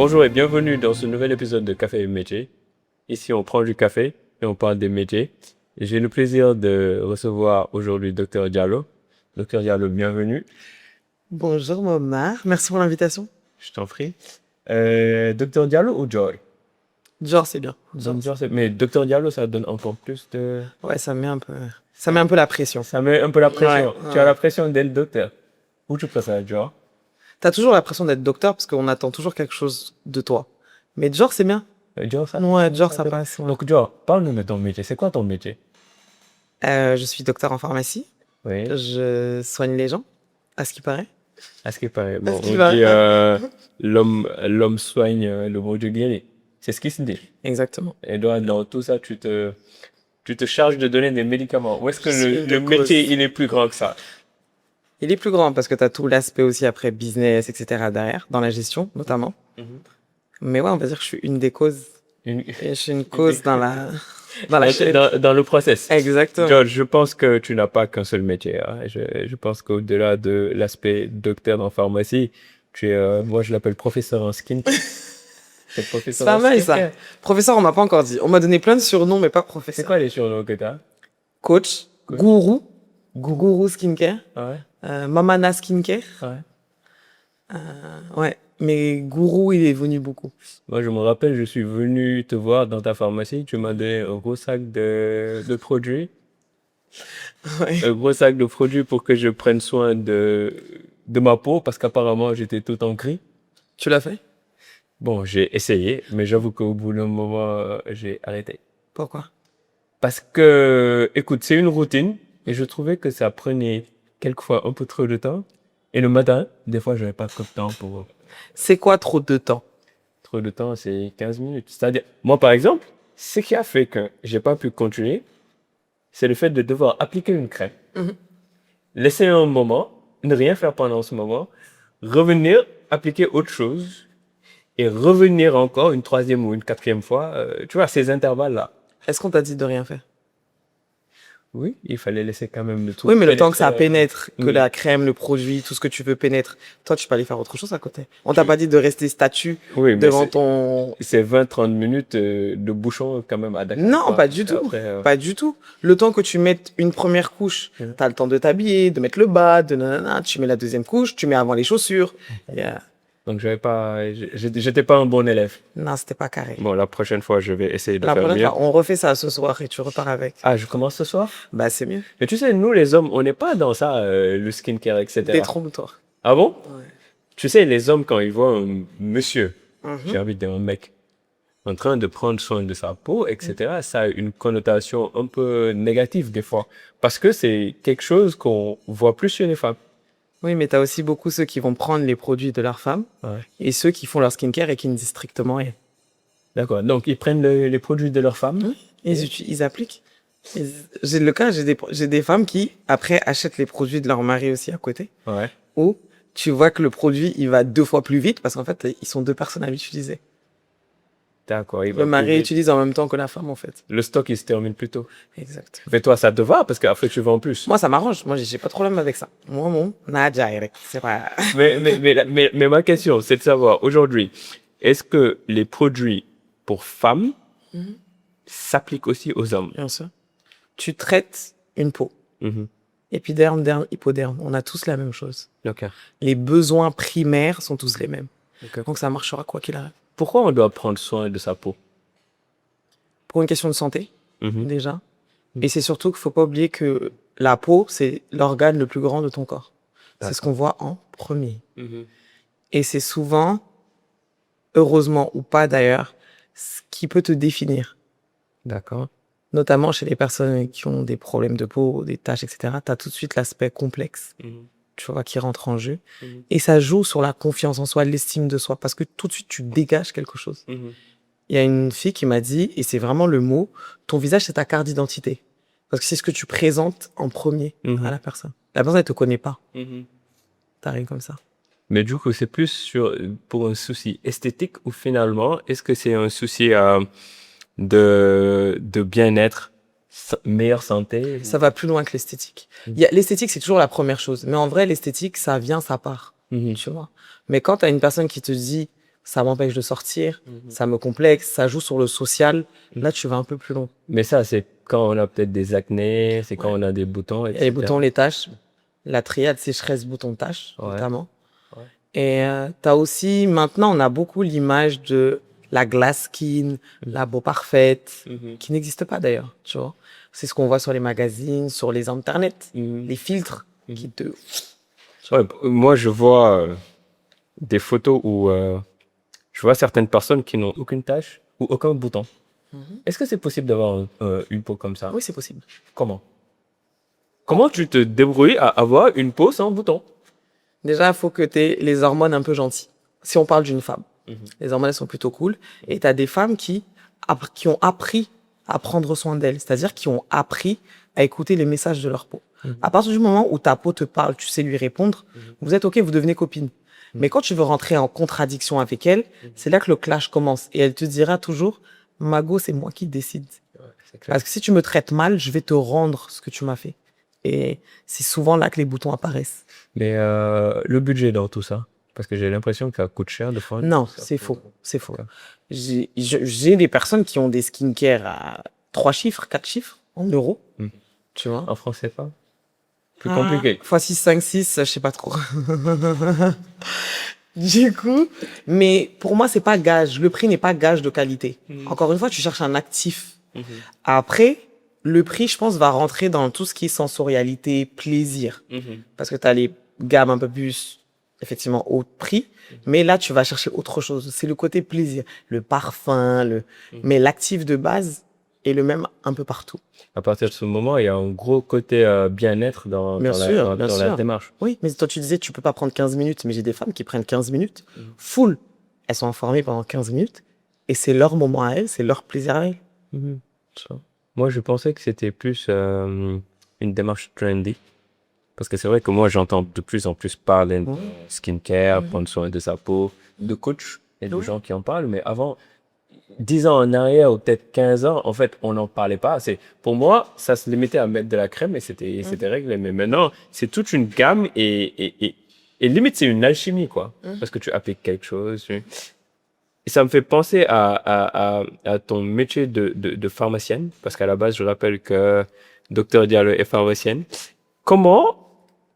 Bonjour et bienvenue dans ce nouvel épisode de Café et Métier. Ici, on prend du café et on parle des métiers. Et j'ai le plaisir de recevoir aujourd'hui Dr Diallo. Dr Diallo, bienvenue. Bonjour Momar, merci pour l'invitation. Je t'en prie. Dr Diallo ou Joy? Genre c'est bien. Mais Dr Diallo, ça donne encore plus de... Ouais, ça met un peu la pression. Ça met un peu la pression. Ouais, Tu as ouais. la pression d'être docteur. Ou tu préfères Joy? T'as toujours la pression d'être docteur parce qu'on attend toujours quelque chose de toi. Mais genre c'est bien. Joy, ça? Ouais, genre ça passe. Ouais. Donc Joy, parle-nous de ton métier. C'est quoi ton métier? Je suis docteur en pharmacie. Oui. Je soigne les gens, à ce qui paraît. À ce qui paraît. À Bon, ce qui on paraît. dit l'homme soigne, le mot de guérit. C'est ce qui se dit. Exactement. Et dans tout ça, tu te charges de donner des médicaments. Ou est-ce que Je suis une le de métier, cause. il est plus grand que ça? Il est plus grand parce que t'as tout l'aspect aussi après business, etc. derrière, dans la gestion notamment. Mais ouais, on va dire que je suis une des causes. Une- Et je suis une cause dans la chaîne. dans le process. Exactement. George, je pense que tu n'as pas qu'un seul métier, hein. Je pense qu'au-delà de l'aspect docteur en pharmacie, moi je l'appelle professeur en skin. C'est C'est professeur pas en mal skincare. ça. Professeur, on m'a pas encore dit. On m'a donné plein de surnoms, mais pas C'est professeur. quoi les surnoms que t'as? Coach, Coach. gourou, gourou skincare, Ouais, Mamana skincare. ouais. Ouais, mais gourou, il est venu beaucoup. Moi, je me rappelle, je suis venu te voir dans ta pharmacie. Tu m'as donné un gros sac de produits. Ouais. Un gros sac de produits pour que je prenne soin de ma peau parce qu'apparemment, j'étais tout en gris. Tu l'as fait? Bon, j'ai essayé, mais j'avoue qu'au bout d'un moment, j'ai arrêté. Pourquoi? Parce que, écoute, c'est une routine et je trouvais que ça prenait quelquefois un peu trop de temps. Et le matin, des fois, j'avais pas trop de temps pour... C'est quoi trop de temps? Trop de temps, c'est 15 minutes. C'est-à-dire, moi, par exemple, ce qui a fait que j'ai pas pu continuer, c'est le fait de devoir appliquer une crème, laisser un moment, ne rien faire pendant ce moment, revenir, appliquer autre chose, et revenir encore une troisième ou une quatrième fois. Tu vois, ces intervalles-là. Est-ce qu'on t'a dit de rien faire? Oui, il fallait laisser quand même le tout. Oui, mais le temps que ça pénétrer. pénètre, que la crème, le produit, tout ce que tu veux pénètre, toi, tu peux aller faire autre chose à côté. On t'a pas dit de rester statue Oui, mais devant ton... c'est 20-30 minutes de bouchon quand même à Dakar. Non, pas du tout. Après, Pas du tout. Le temps que tu mettes une première couche, t'as le temps de t'habiller, de mettre le bas, de nanana, tu mets la deuxième couche, tu mets avant les chaussures. Yeah. donc j'étais pas un bon élève. Non, c'était pas carré. Bon, la prochaine fois, je vais essayer de La faire prochaine mieux. fois, on refait ça ce soir et tu repars avec. Ah, je commence ce soir? Bah, c'est mieux. Mais tu sais, nous les hommes, on n'est pas dans ça, le skincare, etc. Détrompe-toi. Ah bon? Ouais. Tu sais, les hommes, quand ils voient un monsieur, Mhm. j'ai envie de dire un mec, en train de prendre soin de sa peau, etc., ça a une connotation un peu négative des fois. Parce que c'est quelque chose qu'on voit plus chez les femmes. Oui, mais t'as aussi beaucoup ceux qui vont prendre les produits de leur femme Ouais. et ceux qui font leur skincare et qui ne disent strictement rien. D'accord. Donc, ils prennent les produits de leur femme. Ils appliquent. J'ai des femmes qui, après, achètent les produits de leur mari aussi à côté. Ouais. Ou tu vois que le produit, il va 2 fois plus vite parce qu'en fait, ils sont 2 personnes à l'utiliser. D'accord. Il va Le mari plus vite. utilise en même temps que la femme, en fait. Le stock, il se termine plus tôt. Exact. Mais toi, ça te va parce qu'après, tu vends plus. Moi, ça m'arrange. Moi, j'ai pas de problème avec ça. Moi, mon, direct. C'est pas... Mais ma question, c'est de savoir, aujourd'hui, est-ce que les produits pour femmes s'appliquent aussi aux hommes? Bien sûr. Tu traites une peau. Mhm. Épiderme, derme, hypoderme. On a tous la même chose. Ok. Les besoins primaires sont tous les mêmes. Ok. Donc, ça marchera quoi qu'il arrive. Pourquoi on doit prendre soin de sa peau? Pour une question de santé, Mhm. déjà. Et c'est surtout qu'il faut pas oublier que la peau, c'est l'organe le plus grand de ton corps. C'est ce qu'on voit en premier. Mhm. Et c'est souvent, heureusement ou pas d'ailleurs, ce qui peut te définir. D'accord. Notamment chez les personnes qui ont des problèmes de peau, des taches, etc. Tu as tout de suite l'aspect complexe, Mhm. tu vois, qui rentre en jeu. Mhm. Et ça joue sur la confiance en soi, l'estime de soi, parce que tout de suite, tu dégages quelque chose. Mhm. Il y a une fille qui m'a dit, et c'est vraiment le mot, ton visage, c'est ta carte d'identité. Parce que c'est ce que tu présentes en premier Mhm. à la personne. La personne, elle te connaît pas. Mhm. T'arrives comme ça. Mais du coup, c'est plus pour un souci esthétique ou finalement, est-ce que c'est un souci de bien-être, meilleure santé? Ça va plus loin que l'esthétique. L'esthétique, c'est toujours la première chose. Mais en vrai, l'esthétique, ça vient, ça part. Mhm. Tu vois. Mais quand t'as une personne qui te dit, ça m'empêche de sortir, ça me complexe, ça joue sur le social. Là, tu vas un peu plus loin. Mais ça, c'est quand on a peut-être des acnés, c'est quand on a des boutons, Il y a les etc. boutons, les taches, la triade sécheresse, bouton, tache, Ouais. notamment. Ouais. Et t'as aussi, maintenant, on a beaucoup l'image de la glass skin, la peau parfaite, qui n'existe pas d'ailleurs, tu vois. C'est ce qu'on voit sur les magazines, sur les internets, les filtres qui te... Ouais, moi, je vois des photos où je vois certaines personnes qui n'ont aucune tache ou aucun bouton. Est-ce que c'est possible d'avoir une peau comme ça? Oui, c'est possible. Comment? Comment tu te débrouilles à avoir une peau sans bouton? Déjà, il faut que tu aies les hormones un peu gentilles. Si on parle d'une femme, les hormones elles sont plutôt cool. Et tu as des femmes qui ont appris à prendre soin d'elles, c'est-à-dire qui ont appris à écouter les messages de leur peau. À partir du moment où ta peau te parle, tu sais lui répondre, vous êtes OK, vous devenez copine. Mais quand tu veux rentrer en contradiction avec elle, c'est là que le clash commence. Et elle te dira toujours, Mago, c'est moi qui décide. Parce que si tu me traites mal, je vais te rendre ce que tu m'as fait. Et c'est souvent là que les boutons apparaissent. Mais le budget dans tout ça, parce que j'ai l'impression que ça coûte cher de fois. Non, c'est faux. C'est faux. J'ai des personnes qui ont des skincare à 3 chiffres, 4 chiffres en euros. Tu vois? En français pas? Plus compliqué. Fois 6, 5, 6, je sais pas trop. Du coup, mais pour moi, c'est pas gage. Le prix n'est pas gage de qualité. Encore une fois, tu cherches un actif. Après, le prix, je pense, va rentrer dans tout ce qui est sensorialité, plaisir. Parce que tu as les gammes un peu plus, effectivement, haut prix. Mais là, tu vas chercher autre chose. C'est le côté plaisir. Le parfum, mais l'actif de base est le même un peu partout. À partir de ce moment, il y a un gros côté bien-être dans la démarche. Oui, mais toi, tu disais, tu peux pas prendre 15 minutes. Mais j'ai des femmes qui prennent 15 minutes, full. Elles sont informées pendant 15 minutes. Et c'est leur moment à elles, c'est leur plaisir à elles. Moi, je pensais que c'était plus une démarche trendy. Parce que c'est vrai que moi, j'entends de plus en plus parler de skincare, prendre soin de sa peau, de coach et de gens qui en parlent. Mais avant, 10 ans en arrière ou peut-être 15 ans, en fait, on n'en parlait pas. Pour moi, ça se limitait à mettre de la crème et c'était réglé. Mais maintenant, c'est toute une gamme et limite, c'est une alchimie, quoi. Parce que tu appliques quelque chose. Et ça me fait penser à ton métier de pharmacienne. Parce qu'à la base, je rappelle que Dr Diallo est pharmacienne. Comment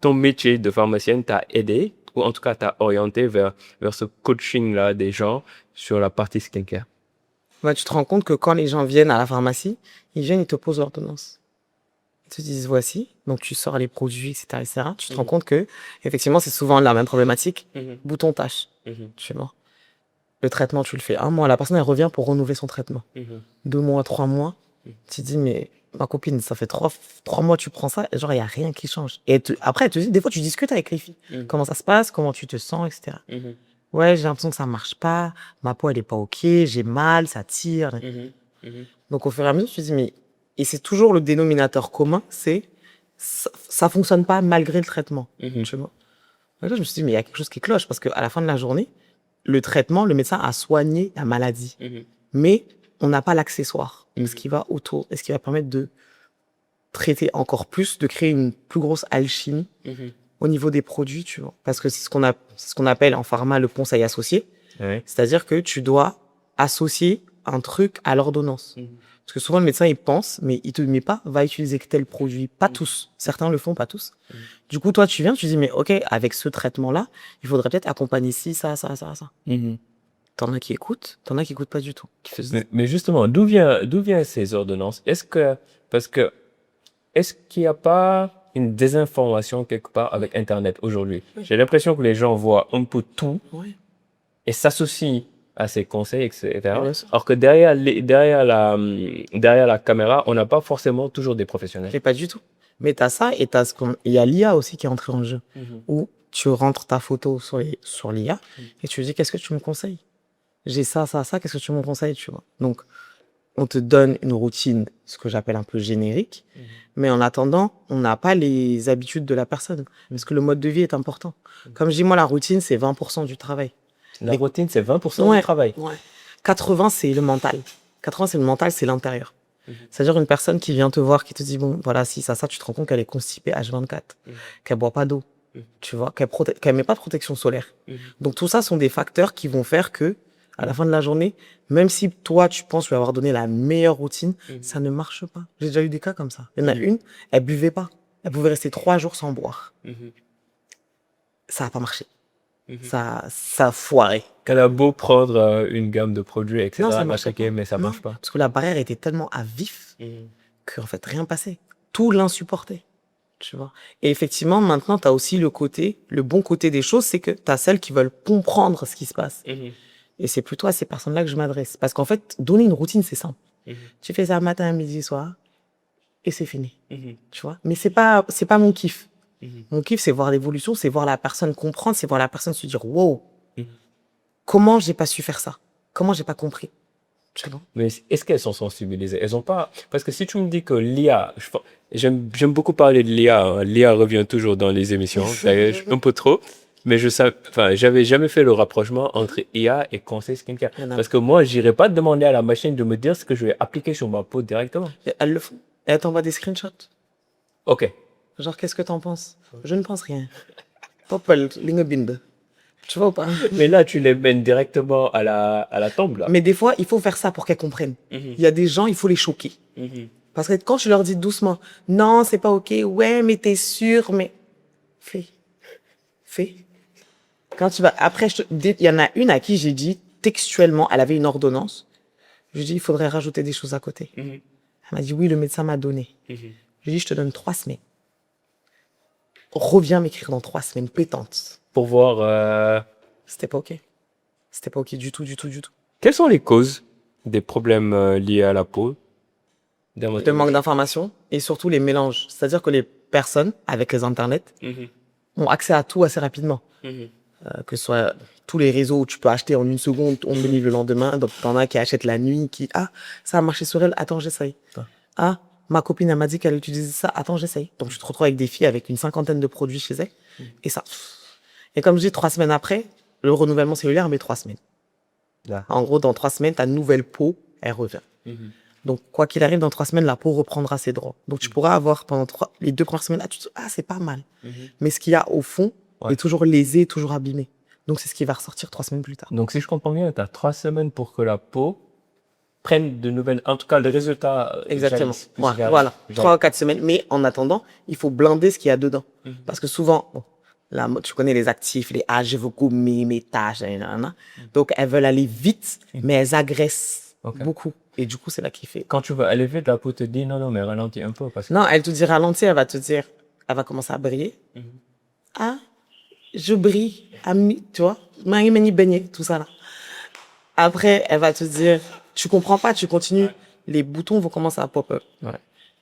ton métier de pharmacienne t'a aidé, ou en tout cas t'a orienté vers ce coaching-là des gens sur la partie skincare? Bah, tu te rends compte que quand les gens viennent à la pharmacie, ils viennent, ils te posent l'ordonnance. Ils te disent voici, donc tu sors les produits, etc., etc. Tu te rends compte que, effectivement, c'est souvent la même problématique. Bouton tache, tu vois. Le traitement, tu le fais 1 mois, la personne, elle revient pour renouveler son traitement. 2 mois, 3 mois. Tu te dis, mais ma copine, ça fait 3 mois, tu prends ça, et genre, il n'y a rien qui change. Et après, des fois, tu discutes avec les filles. Comment ça se passe, comment tu te sens, etc. Ouais, j'ai l'impression que ça marche pas, ma peau, elle est pas OK, j'ai mal, ça tire. Donc, au fur et à mesure, tu te dis, mais, et c'est toujours le dénominateur commun, c'est, ça fonctionne pas malgré le traitement. Tu vois. Et là, je me suis dit, mais il y a quelque chose qui cloche, parce qu'à la fin de la journée, le traitement, le médecin a soigné la maladie. Mais on n'a pas l'accessoire, ce qui va autour, et ce qui va permettre de traiter encore plus, de créer une plus grosse alchimie au niveau des produits, tu vois. Parce que c'est ce qu'on appelle en pharma le conseil associé. C'est-à-dire que tu dois associer un truc à l'ordonnance. Parce que souvent, le médecin, il pense, mais il te met pas, va utiliser tel produit. Pas tous. Certains le font, pas tous. Du coup, toi, tu viens, tu dis, mais OK, avec ce traitement-là, il faudrait peut-être accompagner ci, ça. T'en as qui écoutent pas du tout. Mais justement, d'où vient ces ordonnances? Est-ce qu'il n'y a pas une désinformation quelque part avec Internet aujourd'hui? J'ai l'impression que les gens voient un peu tout et s'associent à ces conseils, etc. Alors que derrière la caméra, on n'a pas forcément toujours des professionnels. Mais pas du tout. Mais t'as ça et il y a l'IA aussi qui est entré en jeu. Où tu rentres ta photo sur l'IA et tu lui dis, qu'est-ce que tu me conseilles? J'ai ça, qu'est-ce que tu me conseilles, tu vois? Donc, on te donne une routine, ce que j'appelle un peu générique, mais en attendant, on n'a pas les habitudes de la personne, parce que le mode de vie est important. Comme je dis, moi, la routine, c'est 20% du travail. La routine, c'est 20% du travail. 80, c'est le mental. 80, c'est le mental, c'est l'intérieur. C'est-à-dire une personne qui vient te voir, qui te dit, bon, voilà, si ça, tu te rends compte qu'elle est constipée H24, qu'elle boit pas d'eau, Tu vois, qu'elle met pas de protection solaire. Donc, tout ça sont des facteurs qui vont faire que, à la fin de la journée, même si toi, tu penses lui avoir donné la meilleure routine, ça ne marche pas. J'ai déjà eu des cas comme ça. Il y en a une, elle buvait pas. Elle pouvait rester 3 jours sans boire. Ça a pas marché. Ça a foiré. Qu'elle a beau prendre une gamme de produits, etc., Non, ça marche matraquer, pas. mais ça Non, marche pas. parce que la barrière était tellement à vif qu'en fait, rien passait. Tout l'insupportait. Tu vois. Et effectivement, maintenant, tu as aussi le bon côté des choses, c'est que tu as celles qui veulent comprendre ce qui se passe. Et c'est plutôt à ces personnes-là que je m'adresse. Parce qu'en fait, donner une routine, c'est simple. Tu fais ça matin, midi, soir, et c'est fini. Tu vois. Mais c'est pas mon kiff. Mon kiff, c'est voir l'évolution, c'est voir la personne comprendre, c'est voir la personne se dire, wow, comment j'ai pas su faire ça? Comment j'ai pas compris? Tu vois. Mais est-ce qu'elles sont sensibilisées? Elles ont pas, parce que si tu me dis que l'IA, j'aime beaucoup parler de l'IA, hein. L'IA revient toujours dans les émissions, d'ailleurs, un peu trop, mais j'avais jamais fait le rapprochement entre IA et conseil skincare. Parce que moi, j'irais pas demander à la machine de me dire ce que je vais appliquer sur ma peau directement. Et elles le font. Et elles t'envoient des screenshots. Ok. Genre, qu'est-ce que t'en penses? Je ne pense rien. Popel, lingebind. Tu vois ou pas? Mais là, tu les mènes directement à la tombe, là. Mais des fois, il faut faire ça pour qu'elles comprennent. Il y a des gens, il faut les choquer. Parce que quand tu leur dis doucement, non, c'est pas ok, ouais, mais t'es sûr, mais fais. Quand tu vas, après, il y en a une à qui j'ai dit, textuellement, elle avait une ordonnance. Je lui ai dit, il faudrait rajouter des choses à côté. Elle m'a dit, oui, le médecin m'a donné. Je lui ai dit, je te donne 3 semaines. Reviens m'écrire dans 3 semaines, pétante. Pour voir, C'était pas ok. C'était pas ok du tout. quelles sont les causes des problèmes liés à la peau? Le manque d'informations et surtout les mélanges. C'est-à-dire que les personnes, avec les internets, ont accès à tout assez rapidement. Que ce soit tous les réseaux où tu peux acheter en 1 seconde, on me livre le lendemain. Donc, t'en as qui achètent la nuit, ça a marché sur elle, attends, j'essaye. Ma copine, elle m'a dit qu'elle utilisait ça, attends, j'essaye. Donc, je te retrouve avec des filles avec une 50aine de produits chez elles. Et ça. Et comme je dis, 3 semaines après, le renouvellement cellulaire met 3 semaines. En gros, dans 3 semaines, ta nouvelle peau, elle revient. Donc, quoi qu'il arrive, dans 3 semaines, la peau reprendra ses droits. Donc, tu pourras avoir pendant les 2 premières semaines, tu te dis, c'est pas mal. Mais ce qu'il y a au fond est toujours lésé, toujours abîmé. Donc, c'est ce qui va ressortir 3 semaines plus tard. Donc, si je comprends bien, tu as 3 semaines pour que la peau prenne de nouvelles, en tout cas, le résultat. Exactement. Voilà. 3 ou 4 semaines. Mais en attendant, il faut blinder ce qu'il y a dedans. Parce que souvent, là, tu connais les actifs, les je veux gommer mes taches, donc elles veulent aller vite, mais elles agressent beaucoup. Et du coup, c'est là qu'il fait. Quand tu veux aller vite, la peau te dit non, mais ralentis un peu. Parce que... Non, elle te dit ralentir, elle va commencer à briller. Je brille, tu vois, tout ça là. Après, elle va te dire, tu comprends pas, tu continues. Les boutons vont commencer à pop-up.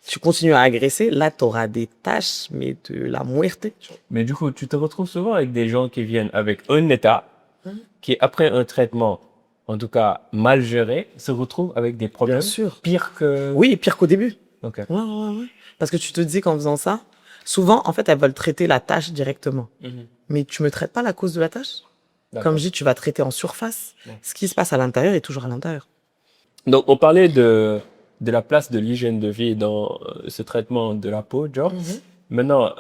Tu continues à agresser, là, tu auras des taches, mais de la muerte. Mais du coup, tu te retrouves souvent avec des gens qui viennent avec un état, qui après un traitement, en tout cas mal géré, se retrouvent avec des problèmes. Bien sûr. Pire que... Oui, pire qu'au début. Ok. Ouais. Parce que tu te dis qu'en faisant ça, souvent, en fait, elles veulent traiter la tache directement. Mais tu me traites pas la cause de la tache. Comme je dis, tu vas traiter en surface. Ce qui se passe à l'intérieur est toujours à l'intérieur. Donc, on parlait de la place de l'hygiène de vie dans ce traitement de la peau, genre. Maintenant,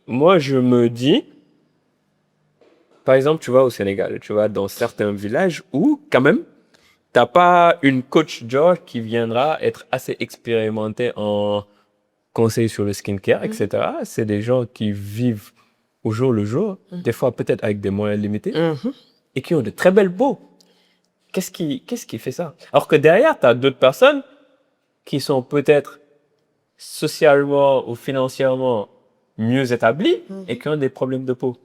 moi, je me dis, par exemple, tu vas au Sénégal, tu vas dans certains villages où, quand même, t'as pas une coach, genre, qui viendra être assez expérimentée en conseils sur le skincare, etc. C'est des gens qui vivent au jour le jour, des fois peut-être avec des moyens limités, et qui ont de très belles peaux. Qu'est-ce qui fait ça? Alors que derrière, tu as d'autres personnes qui sont peut-être socialement ou financièrement mieux établies et qui ont des problèmes de peau.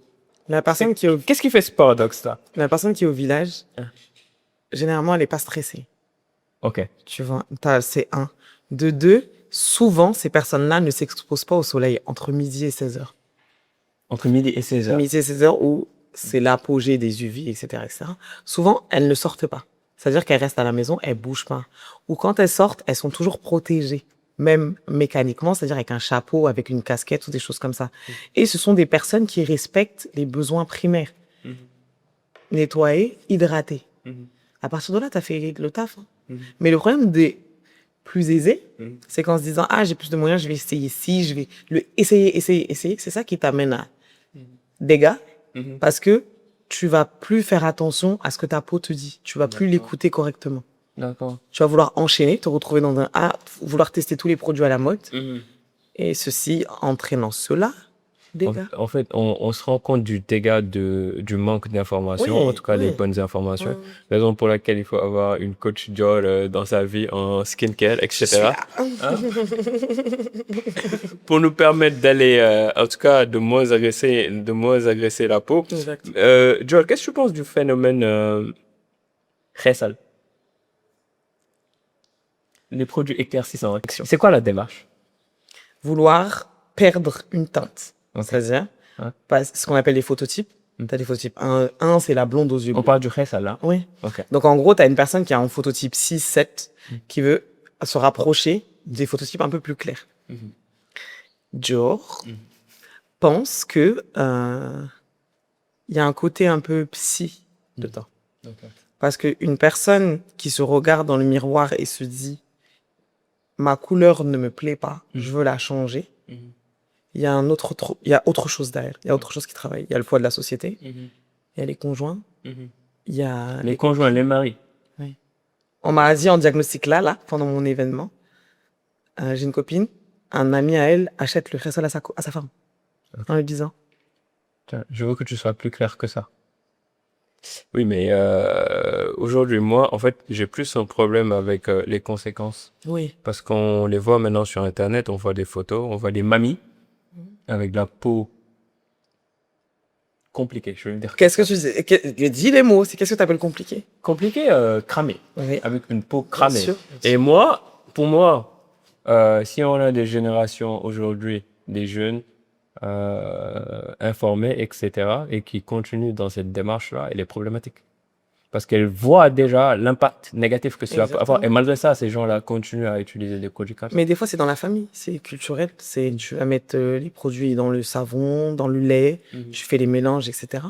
Qu'est-ce qui fait ce paradoxe-là? La personne qui est au village, généralement, elle n'est pas stressée. Ok. Tu vois, c'est 1. De 2, souvent, ces personnes-là ne s'exposent pas au soleil entre midi et 16h. Entre midi et 16h. Midi et 16h où c'est l'apogée des UV, etc., etc. Souvent, elles ne sortent pas. C'est-à-dire qu'elles restent à la maison, elles bougent pas. Ou quand elles sortent, elles sont toujours protégées, même mécaniquement, c'est-à-dire avec un chapeau, avec une casquette ou des choses comme ça. Et ce sont des personnes qui respectent les besoins primaires. Nettoyer, hydrater. À partir de là, tu as fait le taf. Mais le problème des plus aisé, c'est qu'en se disant, ah, j'ai plus de moyens, je vais essayer ci, je vais le essayer. C'est ça qui t'amène à dégâts, parce que tu vas plus faire attention à ce que ta peau te dit. Tu vas plus l'écouter correctement. D'accord. Tu vas vouloir enchaîner, te retrouver dans un A, vouloir tester tous les produits à la mode, et ceci entraînant cela, dégâts. En fait, on se rend compte du dégât du manque d'informations, en tout cas les bonnes informations. Raison pour laquelle il faut avoir une coach Dior dans sa vie en skincare, etc. Pour nous permettre d'aller, en tout cas, de moins agresser la peau. Exact. Dior, qu'est-ce que tu penses du phénomène Khessal? Les produits éclaircissants. C'est quoi la démarche? Vouloir perdre une teinte. C'est-à-dire, Ouais. ce qu'on appelle les phototypes. Tu as des phototypes. Un, c'est la blonde aux yeux On bleus. parle du Khessal, là? Oui. Ok. Donc, en gros, tu as une personne qui a un phototype 6, 7, qui veut se rapprocher des phototypes un peu plus clairs. Dior pense que il y a un côté un peu psy dedans. Parce qu'une personne qui se regarde dans le miroir et se dit « ma couleur ne me plaît pas, je veux la changer », il y a il y a autre chose derrière. Il y a autre chose qui travaille. Il y a le poids de la société, il y a les conjoints, il y a... Les conjoints, les maris. Oui. On m'a dit en diagnostic là, pendant mon événement, j'ai une copine, un ami à elle achète le Khessal à sa femme, en lui disant. Tiens, je veux que tu sois plus clair que ça. Oui, mais aujourd'hui, moi, en fait, j'ai plus un problème avec les conséquences. Oui. Parce qu'on les voit maintenant sur Internet, on voit des photos, on voit des mamies avec de la peau compliquée, je veux dire. Qu'est-ce que tu dis? Dis les mots, qu'est-ce que tu appelles compliqué? Compliquée, cramée. Oui. Avec une peau cramée. Bien sûr. Et moi, pour moi, si on a des générations aujourd'hui, des jeunes informés, etc., et qui continuent dans cette démarche-là, elle est problématique. Parce qu'elle voit déjà l'impact négatif que cela peut avoir. Et malgré ça, ces gens-là continuent à utiliser des produits comme ça. Mais des fois, c'est dans la famille, c'est culturel. Tu vas mettre les produits dans le savon, dans le lait, tu fais les mélanges, etc.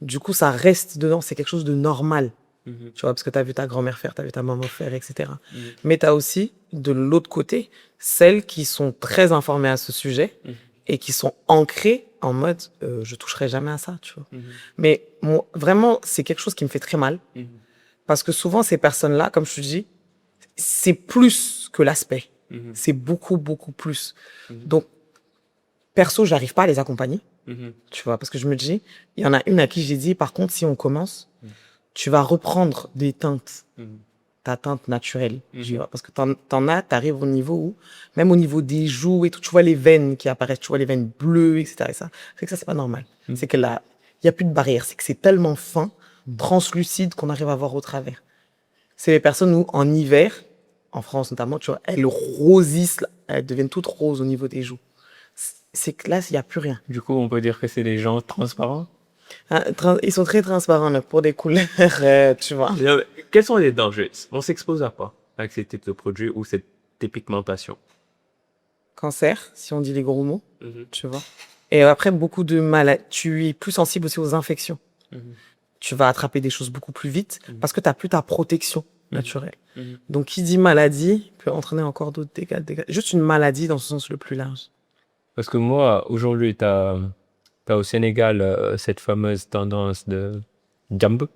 Du coup, ça reste dedans, c'est quelque chose de normal. Tu vois, parce que tu as vu ta grand-mère faire, tu as vu ta maman faire, etc. Mais tu as aussi, de l'autre côté, celles qui sont très informées à ce sujet et qui sont ancrées en mode je toucherai jamais à ça, tu vois. Mais vraiment, c'est quelque chose qui me fait très mal. Parce que souvent, ces personnes-là, comme je te dis, c'est plus que l'aspect. C'est beaucoup, beaucoup plus. Donc, perso, j'arrive pas à les accompagner. Tu vois, parce que je me dis, il y en a une à qui j'ai dit, par contre, si on commence, tu vas reprendre des teintes. Ta teinte naturelle, tu vois, parce que t'arrives au niveau où, même au niveau des joues et tout, tu vois les veines qui apparaissent, tu vois les veines bleues, etc. Et ça, c'est que ça, c'est pas normal. C'est que là, il y a plus de barrière, c'est que c'est tellement fin, translucide qu'on arrive à voir au travers. C'est les personnes où, en hiver, en France notamment, tu vois, elles rosissent, elles deviennent toutes roses au niveau des joues. C'est que là, il y a plus rien. Du coup, on peut dire que c'est des gens transparents. Ils sont très transparents là, pour des couleurs, tu vois. Quels sont les dangers? On s'expose à quoi avec ces types de produits ou cette dépigmentation? Cancer, si on dit les gros mots, tu vois. Et après, beaucoup de maladies. Tu es plus sensible aussi aux infections. Tu vas attraper des choses beaucoup plus vite parce que tu n'as plus ta protection naturelle. Donc, qui dit maladie peut entraîner encore d'autres dégâts. Juste une maladie dans ce sens le plus large. Parce que moi, aujourd'hui, t'as au Sénégal cette fameuse tendance de Jambo.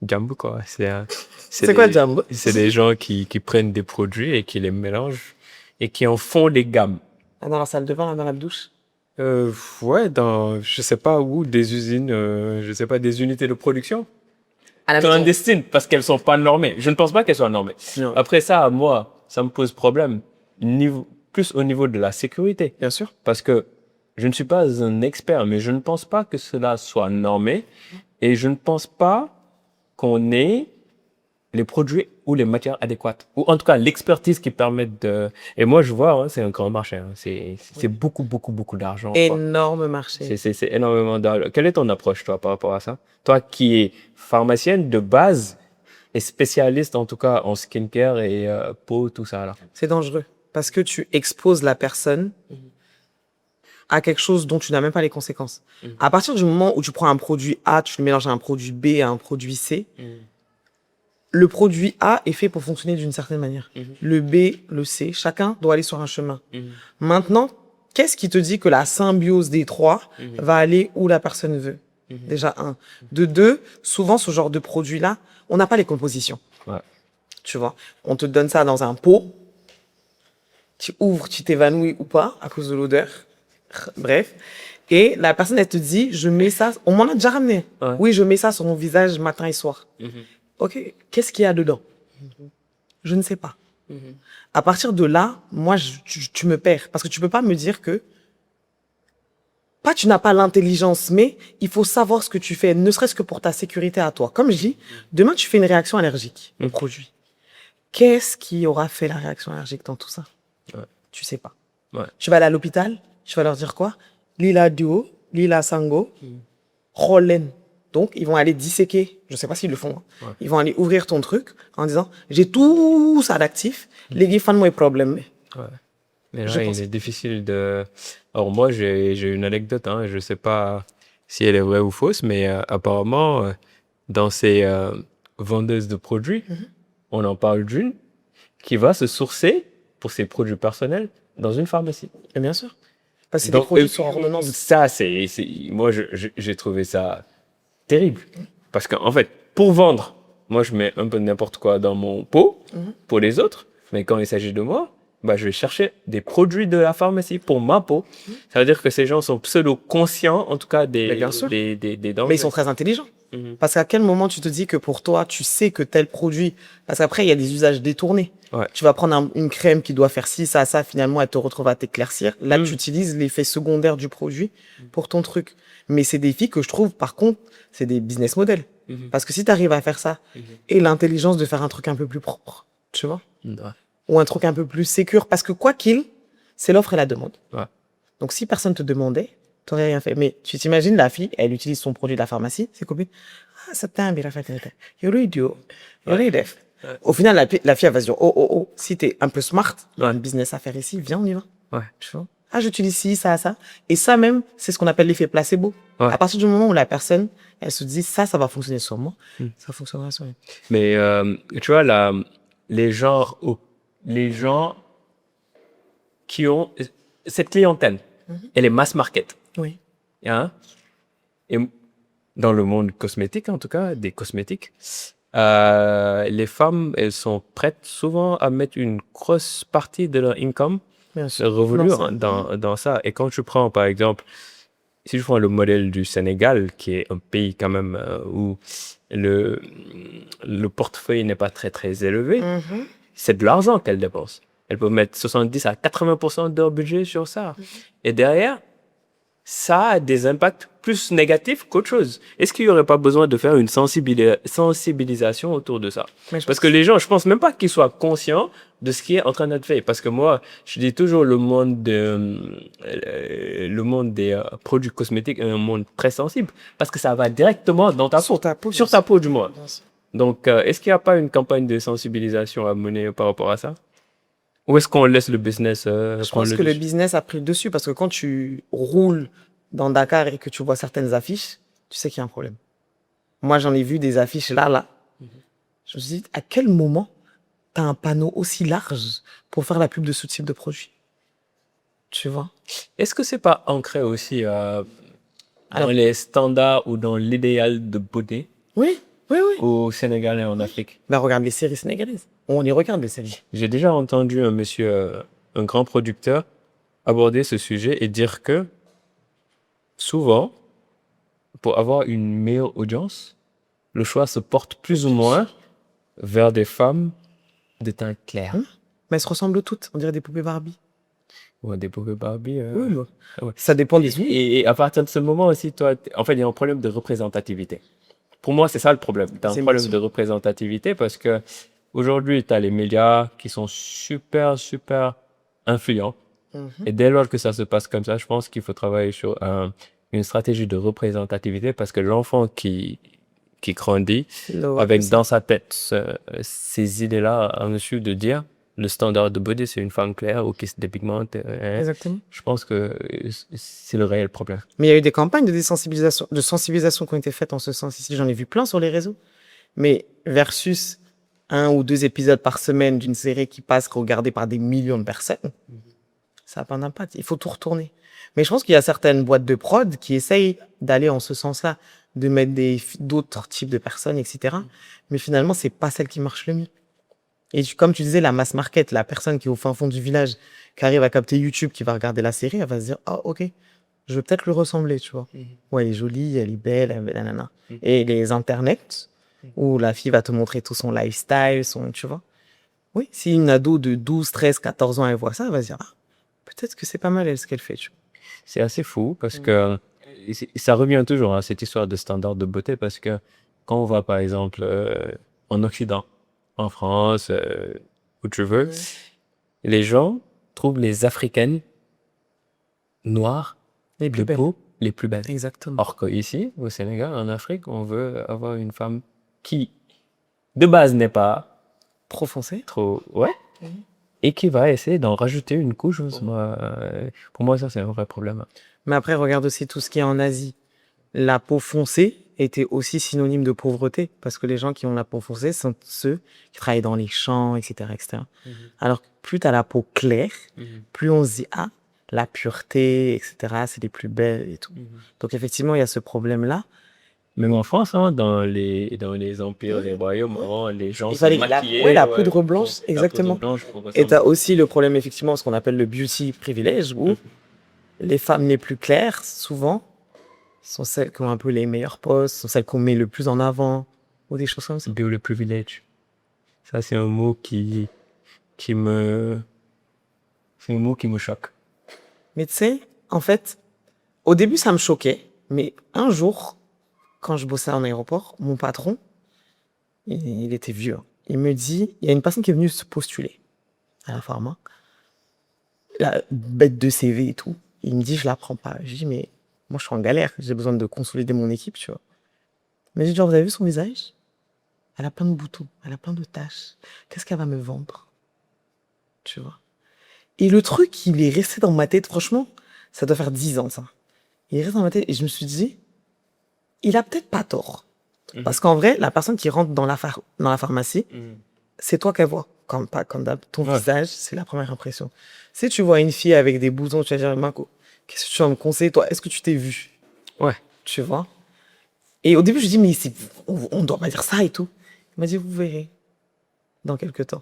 Jambo, quoi. C'est quoi Jambo? C'est des gens qui prennent des produits et qui les mélangent et qui en font des gammes. Dans la salle de bain, dans la douche? Ouais, dans, je sais pas où, des usines, je sais pas, des unités de production. Clandestines, parce qu'elles sont pas normées. Je ne pense pas qu'elles soient normées. Non. Après ça, moi, ça me pose problème. Plus au niveau de la sécurité. Bien sûr. Parce que je ne suis pas un expert, mais je ne pense pas que cela soit normé. Et je ne pense pas qu'on ait les produits ou les matières adéquates. Ou en tout cas, l'expertise qui permette de... Et moi, je vois, hein, c'est un grand marché. Hein. C'est beaucoup, beaucoup, beaucoup d'argent. Énorme marché. C'est énormément d'argent. Quelle est ton approche, toi, par rapport à ça? Toi qui es pharmacienne de base et spécialiste, en tout cas, en skincare et peau, tout ça, là. C'est dangereux. Parce que tu exposes la personne à quelque chose dont tu n'as même pas les conséquences. À partir du moment où tu prends un produit A, tu le mélanges à un produit B, à un produit C, le produit A est fait pour fonctionner d'une certaine manière. Le B, le C, chacun doit aller sur un chemin. Maintenant, qu'est-ce qui te dit que la symbiose des trois va aller où la personne veut? Déjà, un. De deux, souvent, ce genre de produit-là, on n'a pas les compositions. Ouais. Tu vois, on te donne ça dans un pot. Tu ouvres, tu t'évanouis ou pas à cause de l'odeur. Bref. Et la personne, elle te dit, je mets ça. On m'en a déjà ramené. Ouais. Oui, je mets ça sur mon visage matin et soir. Ok, qu'est-ce qu'il y a dedans? Je ne sais pas. À partir de là, moi, tu me perds. Parce que tu peux pas me dire que, pas tu n'as pas l'intelligence, mais il faut savoir ce que tu fais, ne serait-ce que pour ta sécurité à toi. Comme je dis, demain, tu fais une réaction allergique au produit. Qu'est-ce qui aura fait la réaction allergique dans tout ça? Ouais. Tu sais pas. Ouais. Tu vas aller à l'hôpital, tu vas leur dire quoi? Lila duo, lila sango, rollen. Donc, ils vont aller disséquer. Je sais pas s'ils le font. Hein. Ils vont aller ouvrir ton truc en disant, j'ai tout ça d'actif. Les gars font moi problème. Ouais. Mais là, il est difficile de... Alors moi, j'ai une anecdote, hein, je sais pas si elle est vraie ou fausse, mais apparemment, dans ces vendeuses de produits, on en parle d'une qui va se sourcer pour ses produits personnels dans une pharmacie. Et bien sûr. Parce que c'est Donc, des produits sur ordonnance. Ça, moi, j'ai trouvé ça terrible. Parce qu'en fait, pour vendre, moi, je mets un peu n'importe quoi dans mon pot pour les autres, mais quand il s'agit de moi, bah, je vais chercher des produits de la pharmacie pour ma peau. Ça veut dire que ces gens sont pseudo-conscients, en tout cas, des dangers. Mais ils sont très intelligents. Parce qu'à quel moment tu te dis que pour toi, tu sais que tel produit... Parce qu'après, il y a des usages détournés. Ouais. Tu vas prendre une crème qui doit faire ci, ça, finalement, elle te retrouve à t'éclaircir. Là, tu utilises l'effet secondaire du produit pour ton truc. Mais c'est des filles que je trouve, par contre, c'est des business models. Parce que si tu arrives à faire ça, et l'intelligence de faire un truc un peu plus propre, tu vois, ou un truc un peu plus sécure, parce que quoi qu'il, c'est l'offre et la demande. Ouais. Donc, si personne te demandait, tu n'aurais rien fait. Mais tu t'imagines, la fille, elle utilise son produit de la pharmacie, ses copines, ah, ça t'a un bien fait, you're idiot, you're def. Au final, la fille, elle va se dire, oh, si t'es un peu smart, il y a un business à faire ici, viens, on y va. Ouais. Tu vois? Ah, j'utilise ci, ça. Et ça même, c'est ce qu'on appelle l'effet placebo. Ouais. À partir du moment où la personne, elle se dit, ça va fonctionner sur moi, ça fonctionnera sur elle. Mais tu vois, là, les gens qui ont cette clientèle, elle est mass market. Oui. Hein? Et dans le monde cosmétique, en tout cas, des cosmétiques, les femmes, elles sont prêtes souvent à mettre une grosse partie de leur income, leur revenu dans ça. Et quand tu prends, par exemple, si je prends le modèle du Sénégal, qui est un pays quand même où le portefeuille n'est pas très, très élevé, c'est de l'argent qu'elles dépensent. Elles peuvent mettre 70 à 80% de leur budget sur ça. Et derrière, ça a des impacts plus négatifs qu'autre chose. Est-ce qu'il n'y aurait pas besoin de faire une sensibilisation autour de ça? Parce que les gens, je pense même pas qu'ils soient conscients de ce qui est en train d'être fait. Parce que moi, je dis toujours le monde des produits cosmétiques est un monde très sensible. Parce que ça va directement dans ta peau. Sur ta peau, du moins. Donc, est-ce qu'il n'y a pas une campagne de sensibilisation à mener par rapport à ça? Ou est-ce qu'on laisse le business Je pense que le business a pris le dessus parce que quand tu roules dans Dakar et que tu vois certaines affiches, tu sais qu'il y a un problème. Moi, j'en ai vu des affiches là. Je me suis dit, à quel moment tu as un panneau aussi large pour faire la pub de ce type de produit? Tu vois? Est-ce que c'est pas ancré aussi dans les standards ou dans l'idéal de beauté? Oui. Au Sénégal et en Afrique. Ben, regarde les séries sénégalaises. On y regarde les séries. J'ai déjà entendu un grand producteur, aborder ce sujet et dire que souvent, pour avoir une meilleure audience, le choix se porte plus ou moins vers des femmes de teint clair. Mais elles se ressemblent toutes. On dirait des poupées Barbie. Ouais, des poupées Barbie. Oui, ouais. Ça dépend des goûts. Et à partir de ce moment aussi, toi, en fait, il y a un problème de représentativité. Pour moi, c'est ça le problème. Tu as un problème de représentativité parce que aujourd'hui, tu as les médias qui sont super, super influents. Et dès lors que ça se passe comme ça, je pense qu'il faut travailler sur une stratégie de représentativité parce que l'enfant qui grandit avec dans sa tête ces idées-là en dessus de dire le standard de beauté, c'est une femme claire ou qui se dépigmente. Exactement. Je pense que c'est le réel problème. Mais il y a eu des campagnes de sensibilisation qui ont été faites en ce sens ici. J'en ai vu plein sur les réseaux. Mais versus 1 ou 2 épisodes par semaine d'une série qui passe regardée par des millions de personnes, ça n'a pas d'impact. Il faut tout retourner. Mais je pense qu'il y a certaines boîtes de prod qui essayent d'aller en ce sens-là, de mettre d'autres types de personnes, etc. Mais finalement, c'est pas celle qui marche le mieux. Et comme tu disais, la mass market, la personne qui est au fin fond du village, qui arrive à capter YouTube, qui va regarder la série, elle va se dire, ah, ok, je veux peut-être lui ressembler, tu vois. Ouais, elle est jolie, elle est belle, nanana. Et les internets, où la fille va te montrer tout son lifestyle, tu vois. Oui, si une ado de 12, 13, 14 ans, elle voit ça, elle va se dire, ah, peut-être que c'est pas mal, elle, ce qu'elle fait, tu vois. C'est assez fou parce que ça revient toujours à cette histoire de standard de beauté parce que quand on va par exemple en Occident, en France, où tu veux, les gens trouvent les Africaines noires, Les plus de belles. peau, les plus belles. Exactement. Or qu'ici, au Sénégal, en Afrique, on veut avoir une femme qui, de base, n'est pas Trop foncé. trop... Ouais. Et qui va essayer d'en rajouter une couche. Pour moi, ça, c'est un vrai problème. Mais après, regarde aussi tout ce qui est en Asie. La peau foncée était aussi synonyme de pauvreté, parce que les gens qui ont la peau foncée sont ceux qui travaillent dans les champs, etc., etc. Alors que plus tu as la peau claire, plus on se dit, ah, la pureté, etc., c'est les plus belles et tout. Donc effectivement, il y a ce problème-là. Même en France, hein, dans les empires, les royaumes, avant, les gens Il se fallait maquillaient. la poudre blanche, la exactement. poudre blanche pour Et ressembler. tu as aussi le problème, effectivement, ce qu'on appelle le beauty privilège, où les femmes les plus claires, souvent, sont celles qui ont un peu les meilleurs postes, sont celles qu'on met le plus en avant, ou des choses comme ça. Beauty privilege. Ça, c'est un mot qui me choque. Mais tu sais, en fait, au début, ça me choquait, mais un jour, quand je bossais en aéroport, mon patron, il était vieux, hein. Il me dit, il y a une personne qui est venue se postuler à la pharma, la bête de CV et tout. Il me dit, je la prends pas. Je dis, mais moi, je suis en galère, j'ai besoin de consolider mon équipe, tu vois. Il m'a dit, genre, vous avez vu son visage? Elle a plein de boutons, elle a plein de taches. Qu'est-ce qu'elle va me vendre? Tu vois. Et le truc, il est resté dans ma tête, franchement, ça doit faire 10 ans, ça. Il est resté dans ma tête et je me suis dit, il a peut-être pas tort. Parce qu'en vrai, la personne qui rentre dans la pharmacie, c'est toi qu'elle voit. Quand ton visage, c'est la première impression. Si tu vois une fille avec des boutons, tu vas dire, Marco, qu'est-ce que tu vas me conseiller, toi? Est-ce que tu t'es vu? Ouais. Tu vois? Et au début, je dis, mais on doit pas dire ça et tout. Il m'a dit, vous verrez. Dans quelques temps.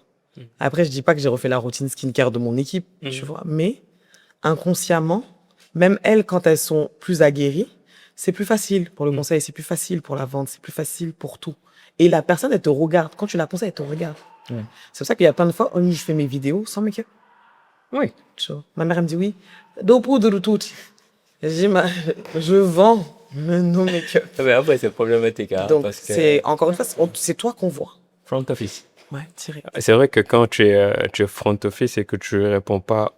Après, je dis pas que j'ai refait la routine skincare de mon équipe, tu vois. Mais, inconsciemment, même elles, quand elles sont plus aguerries, c'est plus facile pour le conseil, c'est plus facile pour la vente, c'est plus facile pour tout. Et la personne, elle te regarde. Quand tu la conseilles, elle te regarde. C'est pour ça qu'il y a plein de fois, je fais mes vidéos sans make-up. Oui. Tu vois. Ma mère, elle me dit, oui, do poudre tout. Je dis, je vends, mais non make-up. Mais après, c'est problématique. Hein, Donc, parce que c'est, encore une fois, c'est toi qu'on voit. front office. Ouais, direct. C'est vrai que quand tu es front office et que tu ne réponds pas